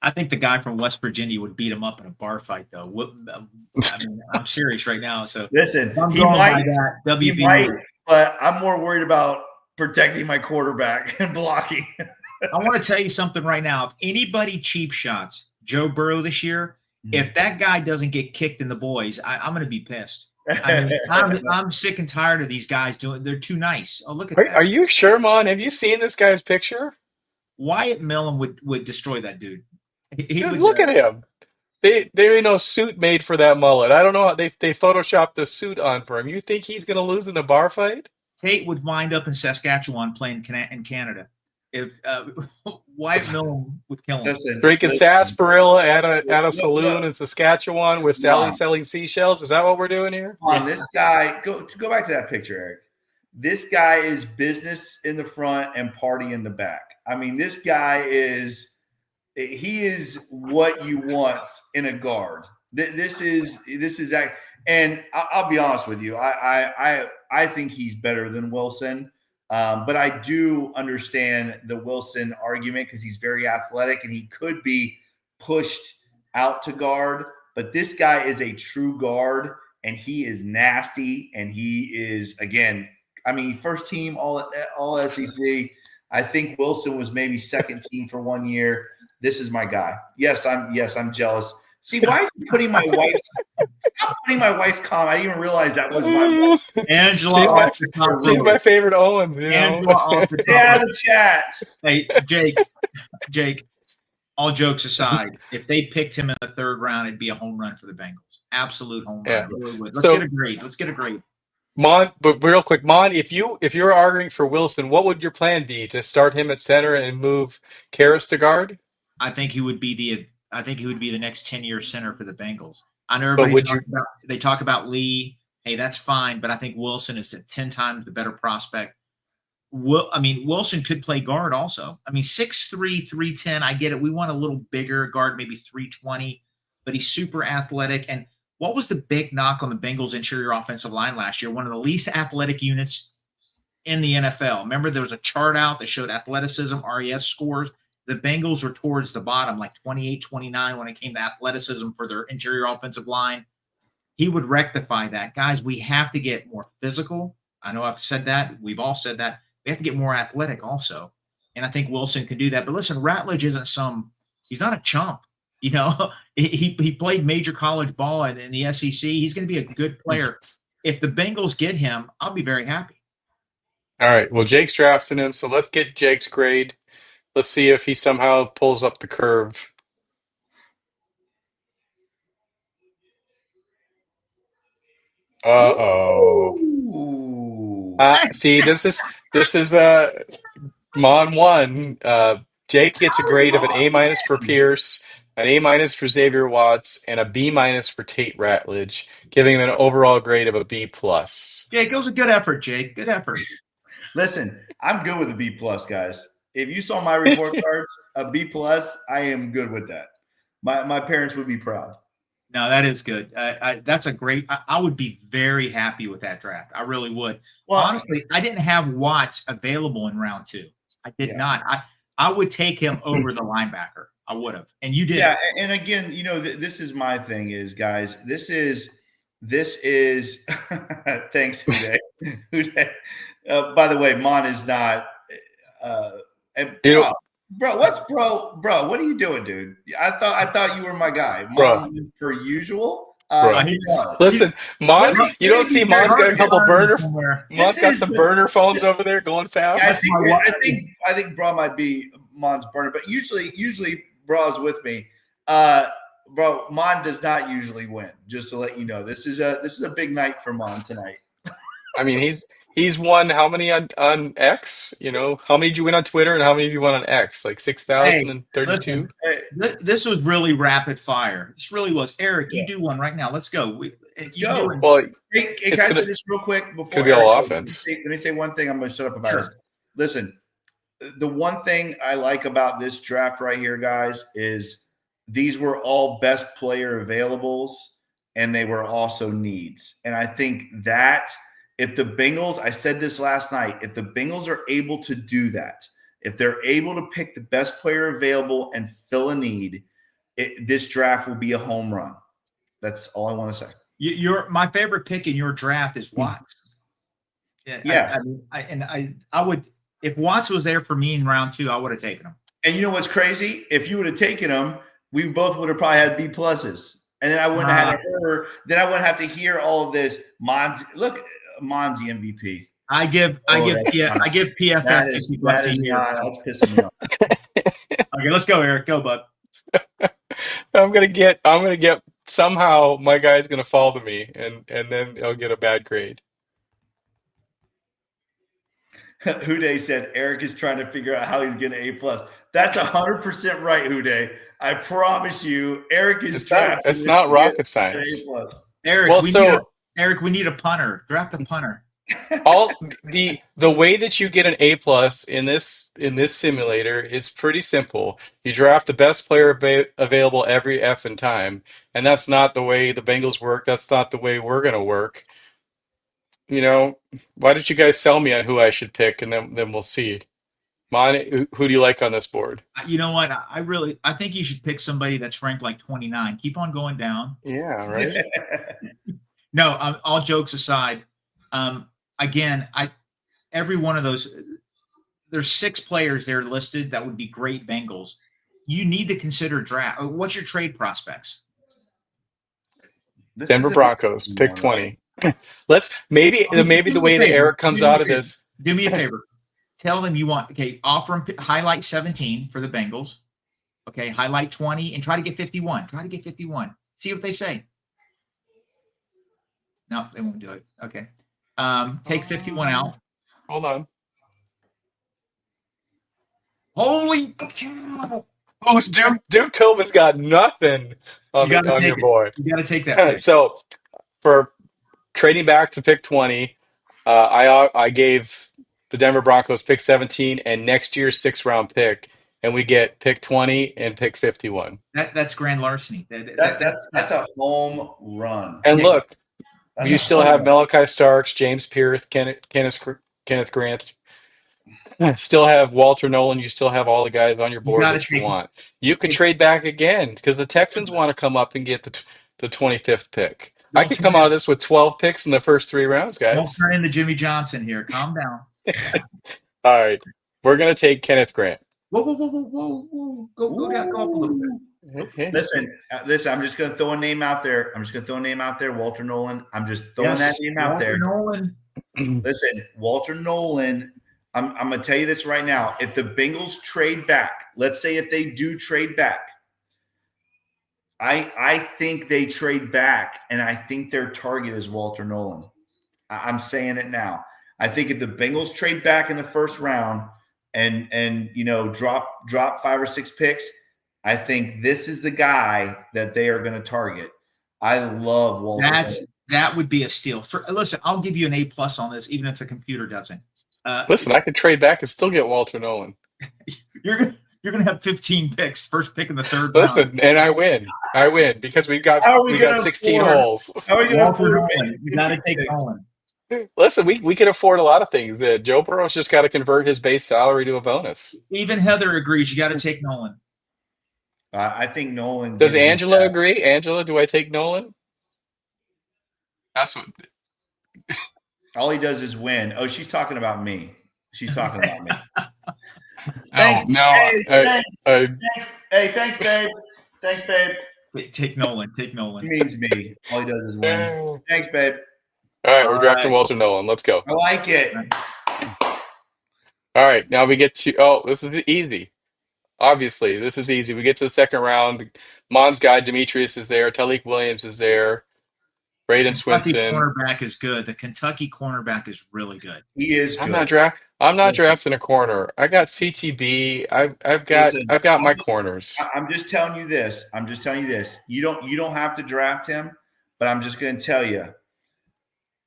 I think the guy from West Virginia would beat him up in a bar fight, though. I mean, I'm serious right now. So listen, he might, but I'm more worried about protecting my quarterback and blocking. I want to tell you something right now. If anybody cheap shots Joe Burrow this year, if that guy doesn't get kicked in the boys, I'm going to be pissed. I mean, I'm sick and tired of these guys they're too nice. Oh, look at that. Are you sure, Mon? Have you seen this guy's picture? Wyatt Millen would destroy that dude. Dude, look at him. There ain't no suit made for that mullet. I don't know how they photoshopped the suit on for him. You think he's going to lose in a bar fight? Tate would wind up in Saskatchewan playing in Canada. If Wyatt Millen would kill him. Drinking sarsaparilla at a saloon in Saskatchewan with Sally selling seashells. Is that what we're doing here? This guy, go back to that picture, Eric. This guy is business in the front and party in the back. I mean, this guy is what you want in a guard. This is and I'll be honest with you. I think he's better than Wilson, but I do understand the Wilson argument because he's very athletic and he could be pushed out to guard. But this guy is a true guard and he is nasty and he is first team all SEC. I think Wilson was maybe second team for 1 year. This is my guy. Yes, I'm jealous. See, why are you putting my wife's comment? I didn't even realize that was my wife. Angela. She's my favorite Owens. Angela the chat. Hey, Jake, all jokes aside, if they picked him in the 3rd round, it'd be a home run for the Bengals. Absolute home run. Let's get a grade. Mon, but real quick, Mon, if you're arguing for Wilson, what would your plan be? To start him at center and move Karras to guard? I think he would be the next 10-year center for the Bengals. I know everybody talk about Lee. Hey, that's fine, but I think Wilson is 10 times the better prospect. Wilson could play guard also. 6'3", 310. I get it. We want a little bigger guard, maybe 320, but he's super athletic. And what was the big knock on the Bengals interior offensive line last year? One of the least athletic units in the NFL. Remember, there was a chart out that showed athleticism, RES scores. the Bengals are towards the bottom, like 28, 29 when it came to athleticism for their interior offensive line. He would rectify that. Guys, we have to get more physical. I know I've said that. We've all said that. We have to get more athletic also. And I think Wilson can do that. But listen, Ratledge isn't he's not a chump. You know, he played major college ball in the SEC. He's going to be a good player. If the Bengals get him, I'll be very happy. All right. Well, Jake's drafting him, so let's get Jake's grade. Let's see if he somehow pulls up the curve. Uh-oh. Ooh. See, this is Mon 1. Jake gets a grade of an A- for Pierce, an A- for Xavier Watts, and a B- for Tate Ratledge, giving him an overall grade of a B+. Jake, it was a good effort, Jake. Good effort. Listen, I'm good with a B+, guys. If you saw my report cards, a B+, I am good with that. My parents would be proud. No, that is good. That's a great. I would be very happy with that draft. I really would. Well, honestly, I didn't have Watts available in round 2. I did not. I would take him over the linebacker. I would have, and you did. Yeah, and again, you know, this is my thing is, guys. This is. Thanks, Hude. By the way, Mon is not. And bro, bro? What are you doing, dude? I thought you were my guy. Mon, per usual. Listen, Mon, you don't see Mon's got a couple burner. Mon's got some burner phones over there going fast. I think bro might be Mon's burner, but usually bro's with me. Bro, Mon does not usually win. Just to let you know, this is a big night for Mon tonight. I mean, he's won how many on X? You know, how many did you win on Twitter, and how many did you win on X? Like 6,032. This was really rapid fire. This really was. Eric, you do one right now. Let's go. Let's go. Well, hey, can I say this real quick before? Could be all offense. Let me say one thing. I'm going to shut up about this. Listen, the one thing I like about this draft right here, guys, is these were all best player availables, and they were also needs. And I think that if the Bengals, I said this last night, if the Bengals are able to do that, if they're able to pick the best player available and fill a need, this draft will be a home run. That's all I want to say. My favorite pick in your draft is Watts. Yes. I would, if Watts was there for me in round 2, I would have taken him. And you know what's crazy? If you would have taken him, we both would have probably had B+. And then I wouldn't have had to hear all of this. Mon's the MVP. I give PFF that's pissing me off. Okay, let's go, Eric. Go, bud. I'm gonna get somehow my guy's gonna fall to me, and then I'll get a bad grade. Hude said Eric is trying to figure out how he's getting A+. That's 100% right, Hude. I promise you, Eric is trying. It's not rocket science. Eric, we need a punter. Draft a punter. All the way that you get an A+ in this simulator is pretty simple. You draft the best player available every effing time, and that's not the way the Bengals work. That's not the way we're gonna work. You know, why don't you guys sell me on who I should pick, and then we'll see. Mon, who do you like on this board? You know what? I think you should pick somebody that's ranked like 29. Keep on going down. Yeah, right. No, all jokes aside. Again, every one of those, there's 6 players there listed that would be great Bengals. You need to consider draft. What's your trade prospects? Denver Broncos, pick 20. Let's maybe the way that Eric comes out of this. Do me a favor. Tell them you want, offer them highlight 17 for the Bengals. Okay, highlight 20 and try to get 51. See what they say. No, they won't do it. Okay. Take 51 out. Hold on. Holy cow. Oh, Duke Tillman's got nothing on your board. You got to take that. So, for trading back to pick 20, I gave the Denver Broncos pick 17 and next year's 6th round pick, and we get pick 20 and pick 51. That's grand larceny. That's a home run. And look, you still have Malachi Starks, James Pierce, Kenneth Grant. Still have Walter Nolan. You still have all the guys on your You board got to that you take. want. You could trade back again because the Texans want to come up and get the 25th pick. I Don't could turn come out of this with 12 picks in the first 3 rounds, Don't guys. turn into Jimmy Johnson here. Calm down. All right, we're gonna take Kenneth Grant. Whoa. Go down. Go up a little bit. Hey. Listen. I'm just going to throw a name out there. Walter Nolan. I'm just throwing that name out there. Nolan. Listen, Walter Nolan. I'm going to tell you this right now. If the Bengals trade back, let's say if they do trade back, I think they trade back, and I think their target is Walter Nolan. I'm saying it now. I think if the Bengals trade back in the first round and drop 5 or 6 picks, I think this is the guy that they are going to target. I love Walter Nolan. That would be a steal. Listen, I'll give you an A+ on this, even if the computer doesn't. Listen, I could trade back and still get Walter Nolan. You're gonna have 15 picks, first pick in the 3rd round. Listen, and I win because we got 16 holes. How are we going to afford Nolan? You got to take Nolan. Listen, we can afford a lot of things. Joe Burrow's just got to convert his base salary to a bonus. Even Heather agrees. You got to take Nolan. I think Nolan. Does Angela agree? Angela, do I take Nolan? That's what. All he does is win. Oh, she's talking about me. She's talking about me. Thanks. No. Thanks, babe. Thanks, babe. Wait, take Nolan. Take Nolan. He means me. All he does is win. Thanks, babe. All right, we're drafting Walter Nolan. Let's go. I like it. All right, now we get to. Oh, this is easy. Obviously, this is easy. We get to the second round. Mon's guy Demetrius is there. Talik Williams is there. Braden Kentucky Swinson. cornerback is good. The Kentucky cornerback is really good. He is good. I'm not drafting a corner. I got CTB. I've got my corners. I'm just telling you this. You don't have to draft him, but I'm just going to tell you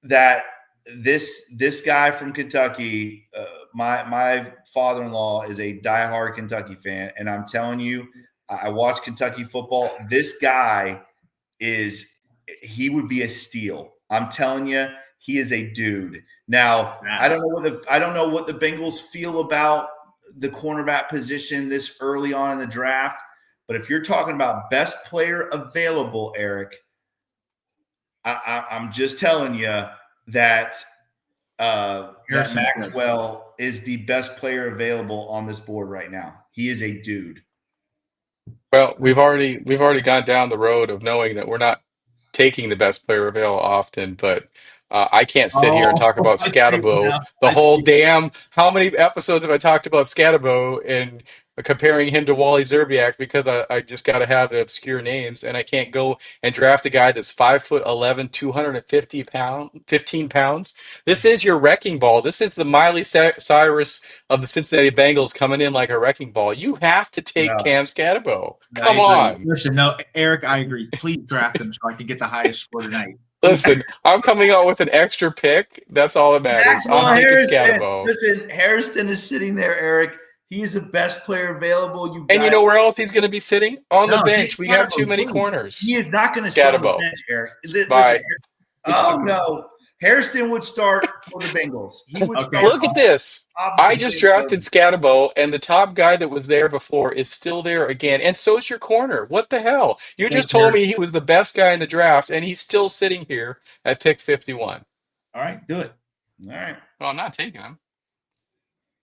that this guy from Kentucky, my father-in-law is a diehard Kentucky fan, and I'm telling you, I watch Kentucky football. This guy he would be a steal. I'm telling you, he is a dude. Now, Yes. I don't know what the Bengals feel about the cornerback position this early on in the draft, but if you're talking about best player available, Eric, I'm just telling you that Maxwell is the best player available on this board right now. He is a dude. Well, we've already gone down the road of knowing that we're not taking the best player available often, but I can't sit here and talk about Scatabo the whole damn. How many episodes have I talked about Scatabo and comparing him to Wally Zerbiak because I just got to have the obscure names and I can't go and draft a guy that's 5'11", 15 pounds. This is your wrecking ball. This is the Miley Cyrus of the Cincinnati Bengals coming in like a wrecking ball. You have to take Cam Scatabo. Come on. Listen, no, Eric, I agree. Please draft him so I can get the highest score tonight. Listen, I'm coming out with an extra pick. That's all that matters. I'm taking Scatabo. Listen, Harrison is sitting there, Eric. He is the best player available. And you know where else he's going to be sitting? On the bench. We have too many corners. He is not going to sit on the bench, Eric. Bye. Oh, no. Harrison would start for the Bengals. He would start. Look at this. I just drafted Scatabo, and the top guy that was there before is still there again. And so is your corner. What the hell? You just told me he was the best guy in the draft, and he's still sitting here at pick 51. All right, do it. All right. Well, I'm not taking him.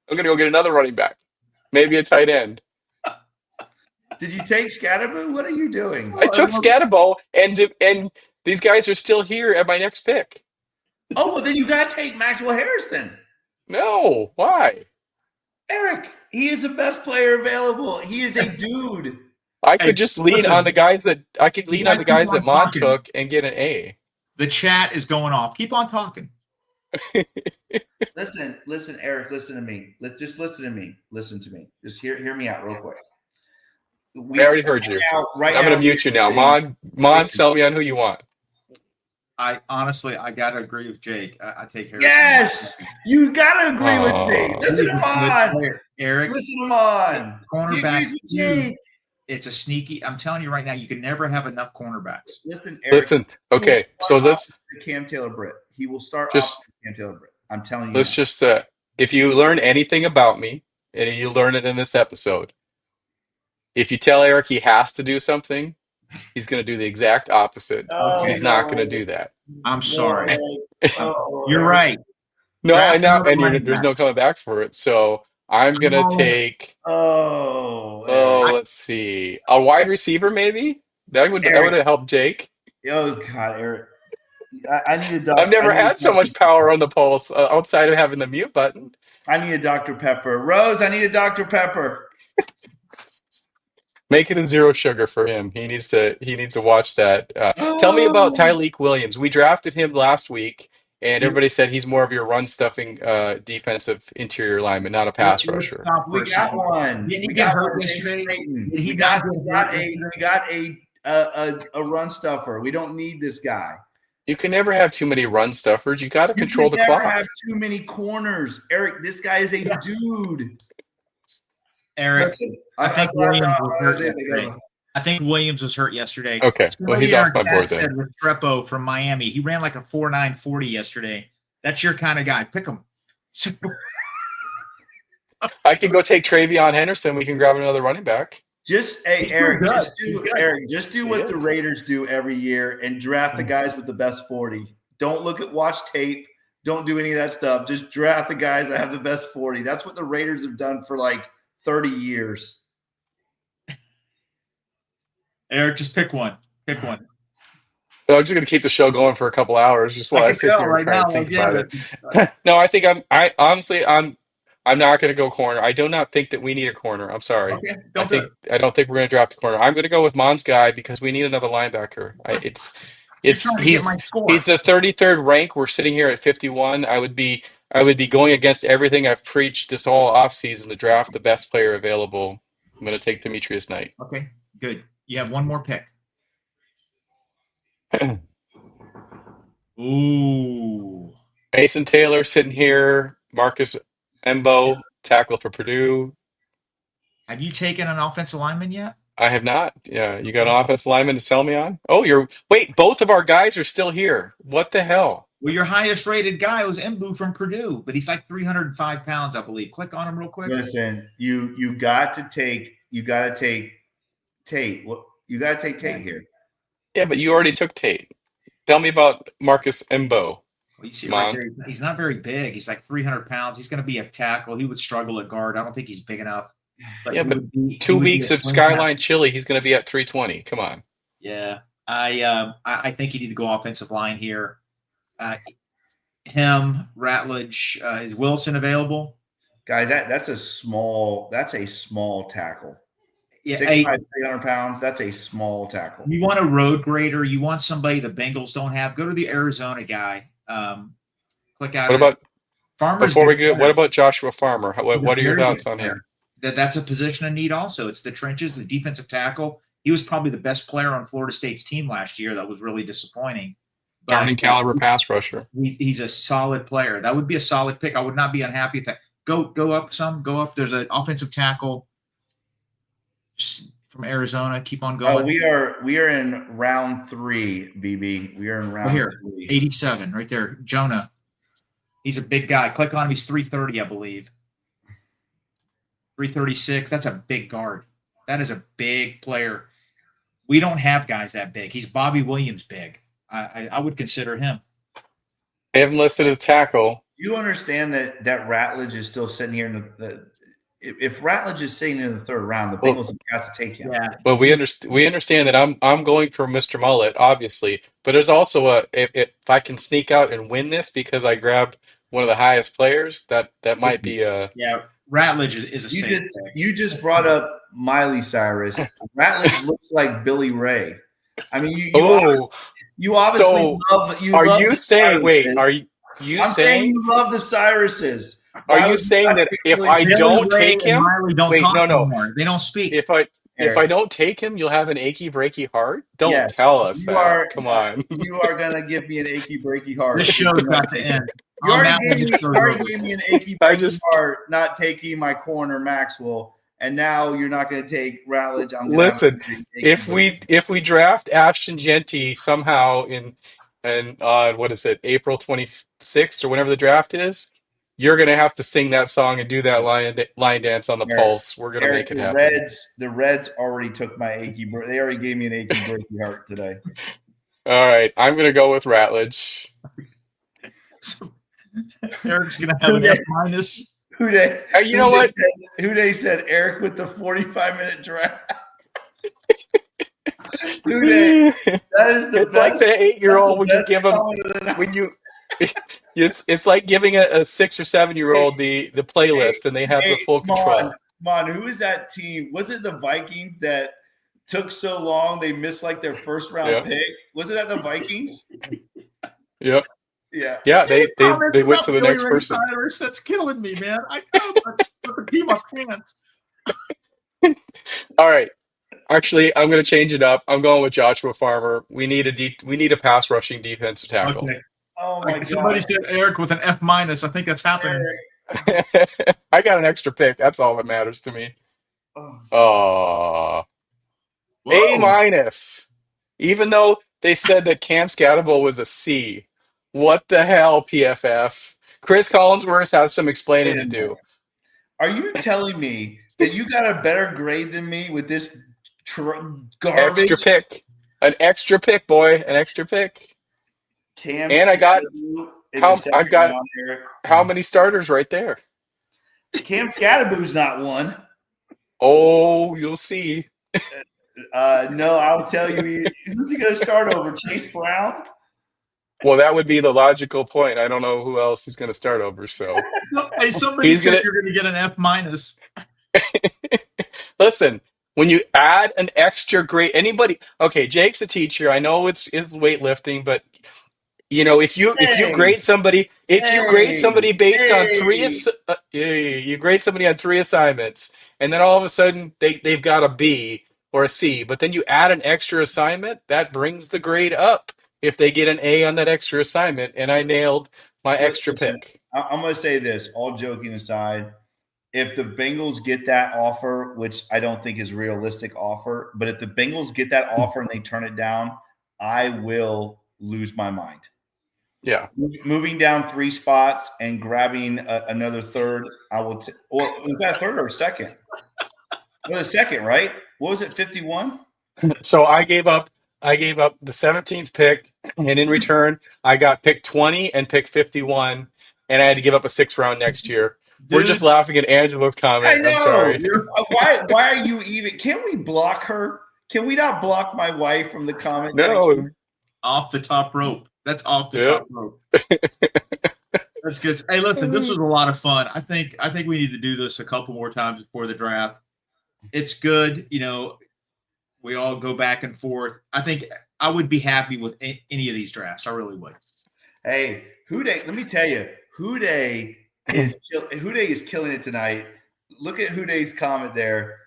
I'm going to go get another running back. Maybe a tight end. Did you take Scatabo? What are you doing? I took Scatabo, and these guys are still here at my next pick. Oh, well, then you got to take Maxwell Harrison. No, why? Eric, he is the best player available. He is a dude. I could just lean on the guys that Mon took and get an A. The chat is going off. Keep on talking. Listen, Eric, listen to me. Listen to me. Listen to me. Just hear me out real quick. I already heard you. I'm going to mute you now. Mon, tell me on who you want. I got to agree with Jake. I take Harrison. Yes, you got to agree with me. Listen to Mon. Eric. Listen to Mon. Cornerback. It's a sneaky. I'm telling you right now, you can never have enough cornerbacks. Listen, Eric. Listen. Okay, so this Cam Taylor-Britt. He will start just off Cam Taylor-Britt. I'm telling you. Let's just if you learn anything about me, and you learn it in this episode, if you tell Eric he has to do something, he's going to do the exact opposite. Okay. He's not going to do that. I'm No, sorry. oh, You're right. No, Draft and now another and running there's back. no coming back for it. So I'm going to No. take. oh, Oh, Eric. let's see, a wide receiver maybe. That would Eric. have helped Jake. Oh God, Eric. I need a I've doc. I never need had a so Dr. much power on the pulse outside of having the mute button. I need a Dr. Pepper. Rose, I need a Dr. Pepper. Make it a zero sugar for him. He needs to watch that. Tell me about Oh, Tyleek Williams. We drafted him last week, and you, everybody said he's more of your run stuffing defensive interior lineman, not a pass Let's rusher. stop for we a got second. one. Didn't he We get got hurt one. James yesterday? Creighton. Did he We not got get we hurt got a yesterday? we got a run stuffer. We don't need this guy. You can never have too many run stuffers. You got to You control can the never clock. have too many corners. Eric, this guy is a Yeah. dude. Eric, Listen, I think that's the last Williams time was I hurt was in. yesterday. I think Williams was hurt yesterday. Okay, well he's Somebody in off our my chat board said then. Restrepo from Miami. He ran like a 4.940 yesterday. That's your kind of guy. Pick him. So, I can go take Travion Henderson. We can grab another running back. Just hey He's Eric, pretty good. just He's do good. Eric, just do He what the is. Raiders do every year and draft the guys with the best 40. Don't watch tape. Don't do any of that stuff. Just draft the guys that have the best 40. That's what the Raiders have done for like 30 years. Eric, just pick one. Pick one. But I'm just going to keep the show going for a couple hours, just while I can sit tell here and right try now. and think Again, about it. No, I think I'm not going to go corner. I do not think that we need a corner. I'm sorry. okay, don't do it. I don't think we're going to draft a corner. I'm going to go with Mon's guy because we need another linebacker. You're trying to get my score. He's the 33rd rank. We're sitting here at 51. I would be going against everything I've preached this whole offseason to draft the best player available. I'm going to take Demetrius Knight. Okay, good. You have one more pick. Ooh. Mason Taylor sitting here. Marcus Embo, tackle for Purdue. Have you taken an offensive lineman yet? I have not. Yeah, you got an offensive lineman to sell me on? Oh, wait, both of our guys are still here. What the hell? Well, your highest rated guy was Mbu from Purdue, but he's like 305 pounds, I believe. Click on him real quick. Listen, you got to take Tate. You got to take Tate here. Yeah, but you already took Tate. Tell me about Marcus Embo. Well, you see right Mon. there, he's not very big. He's like 300 pounds. He's going to be a tackle. He would struggle at guard. I don't think he's big enough. Yeah, he but would be- he 2 would be weeks a of swing Skyline Chili, he's going to be at 320. Come on. Yeah, I think you need to go offensive line here. Him, Ratledge, is Wilson available? Guys, that's a small tackle. Yeah, 6'5", 300 pounds. That's a small tackle. you want a road grader. You want somebody the Bengals don't have. Go to the Arizona guy. Click out. What about Farmer's before we good get? What about Joshua Farmer? He's What a are your very thoughts good on player. him? That's a position of need also. It's the trenches, the defensive tackle. He was probably the best player on Florida State's team last year. That was really disappointing. But Starting caliber pass rusher. he's a solid player. That would be a solid pick. I would not be unhappy if that go up some, go up. There's an offensive tackle from Arizona. Keep on going. Oh, we are in round 3, BB. We are in round here, 3. 87 right there. Jonah. He's a big guy. Click on him. He's 330, I believe. 336. That's a big guard. That is a big player. We don't have guys that big. He's Bobby Williams big. I would consider him. They haven't listed a tackle. You understand that Ratledge is still sitting here in the if Ratledge is sitting in the 3rd round, the Bengals have got to take him. Yeah. But we understand that I'm going for Mr. Mullet, obviously. But there's also if I can sneak out and win this because I grabbed one of the highest players, that might be a Yeah. Ratledge is a safe pick. You just brought up Miley Cyrus. Ratledge looks like Billy Ray. I mean, you obviously So, love. are love you the saying? Wait, Cyruses. are you I'm saying you love the Cyruses. Are you saying that if I don't take him, Miley don't wait, talk no. anymore. They don't speak. if I don't take him, you'll have an achy breaky heart? Don't Yes, tell us you that. are- Come on. You are gonna give me an achy breaky heart. This show's got to end. You On already that one, gave this me, show's you already over. gave me an achy I breaky just- heart not taking my corner Maxwell, and now you're not going to take Ratledge. I'm gonna Listen, have an achy if we draft Ashton Genty somehow in what is it, April 26th or whenever the draft is, you're gonna have to sing that song and do that line dance on the Pulse. We're gonna Eric, make it happen. The Reds already took my achy. They already gave me an achy breaky heart today. All right, I'm gonna go with Ratledge. So, Eric's gonna have an F minus. Who they said Eric with the 45-minute draft. That is the it's best. like the 8-year-old when you best give them comment of the night. when you. It's like giving a 6 or 7-year-old the playlist and they have the full control. Mon, who is that team? Was it the Vikings that took so long they missed like their first round pick? Was it at the Vikings? Yep. Yeah. Yeah, they went to the next person. That's killing me, man. I can't pee my pants. All right. Actually, I'm going to change it up. I'm going with Joshua Farmer. We need a pass rushing defensive tackle. Okay. Oh my God. Somebody said Eric with an F minus. I think that's happening. I got an extra pick. That's all that matters to me. A minus. Even though they said that Cam Scatterbull was a C. What the hell, PFF? Chris Collinsworth has some explaining to do. Are you telling me that you got a better grade than me with this garbage? Extra pick. An extra pick, boy. An extra pick. Cam and I got how many starters right there? Cam Scatterboo's not one. Oh, you'll see. No, I'll tell you. Who's he going to start over? Chase Brown? Well, that would be the logical point. I don't know who else he's going to start over. So, hey, somebody said you're going to get an F minus. Listen, when you add an extra grade, anybody. Okay, Jake's a teacher. I know it's weightlifting, but if you grade somebody, you grade somebody based on you grade somebody on 3 assignments, and then all of a sudden they've got a B or a C, but then you add an extra assignment, that brings the grade up if they get an A on that extra assignment, and I nailed my extra pick. I'm going to say this, all joking aside, if the Bengals get that offer, which I don't think is a realistic offer, but if the Bengals get that offer and they turn it down, I will lose my mind. Yeah. Moving down 3 spots and grabbing another third, I will or was that third or second? It was second, right? What was it, 51? So I gave up the 17th pick, and in return, I got pick 20 and pick 51, and I had to give up a 6th round next year. Dude, we're just laughing at Angela's comment. I know. I'm sorry. Why are you even? Can we block her? Can we not block my wife from the comment? No. Off the top rope. That's off the top rope. That's good. Hey, listen, this was a lot of fun. I think we need to do this a couple more times before the draft. It's good. We all go back and forth. I think I would be happy with any of these drafts. I really would. Hey, Houday, let me tell you, Houday is killing it tonight. Look at Houday's comment there.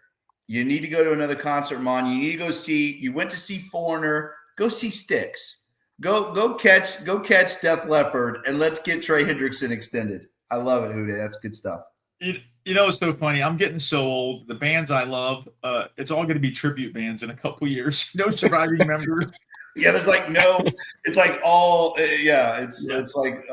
You need to go to another concert, Mon. You need to go see. You went to see Foreigner. Go see Styx. Go catch Def Leppard, and let's get Trey Hendrickson extended. I love it, Houday. That's good stuff. It's so funny. I'm getting so old. The bands I love, it's all going to be tribute bands in a couple years. No surviving members. Yeah, there's like no. It's like all. It's like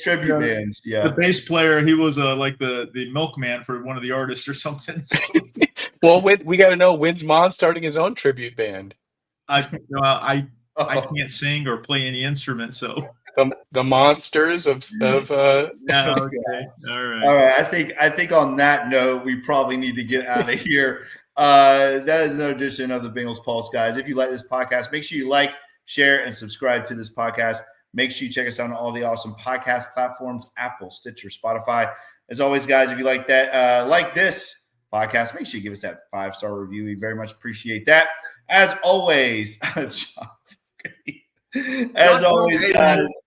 tribute bands. Yeah. The bass player, he was like the milkman for one of the artists or something. Well, we got to know, when's Mon starting his own tribute band? I can't sing or play any instrument, so the monsters of okay. All right. I think on that note, we probably need to get out of here. That is another edition of the Bengals Pulse, guys. If you like this podcast, make sure you like, share, and subscribe to this podcast. Make sure you check us out on all the awesome podcast platforms, Apple, Stitcher, Spotify. As always, guys, if you like that, like this podcast, make sure you give us that 5-star review. We very much appreciate that. As always, guys,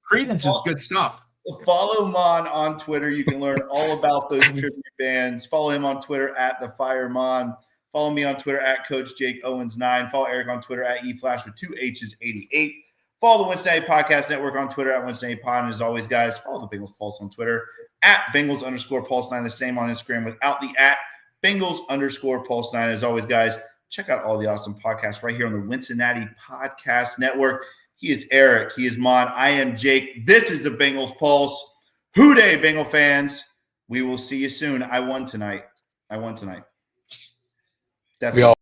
Credence is good stuff. Follow Mon on Twitter. You can learn all about those tribute bands. Follow him on Twitter at the FireMon. Follow me on Twitter at Coach Jake Owens 9. Follow Eric on Twitter at eFlash with 2 H's 88. Follow the Wednesday Night Podcast Network on Twitter at Wednesday Night Pod. And as always, guys, follow the Bengals Pulse on Twitter at Bengals_Pulse9. The same on Instagram without the at Bengals_Pulse9. As always, guys, check out all the awesome podcasts right here on the Cincinnati Podcast Network. He is Eric. He is Mon. I am Jake. This is the Bengals Pulse. Who day, Bengal fans? We will see you soon. I won tonight. We all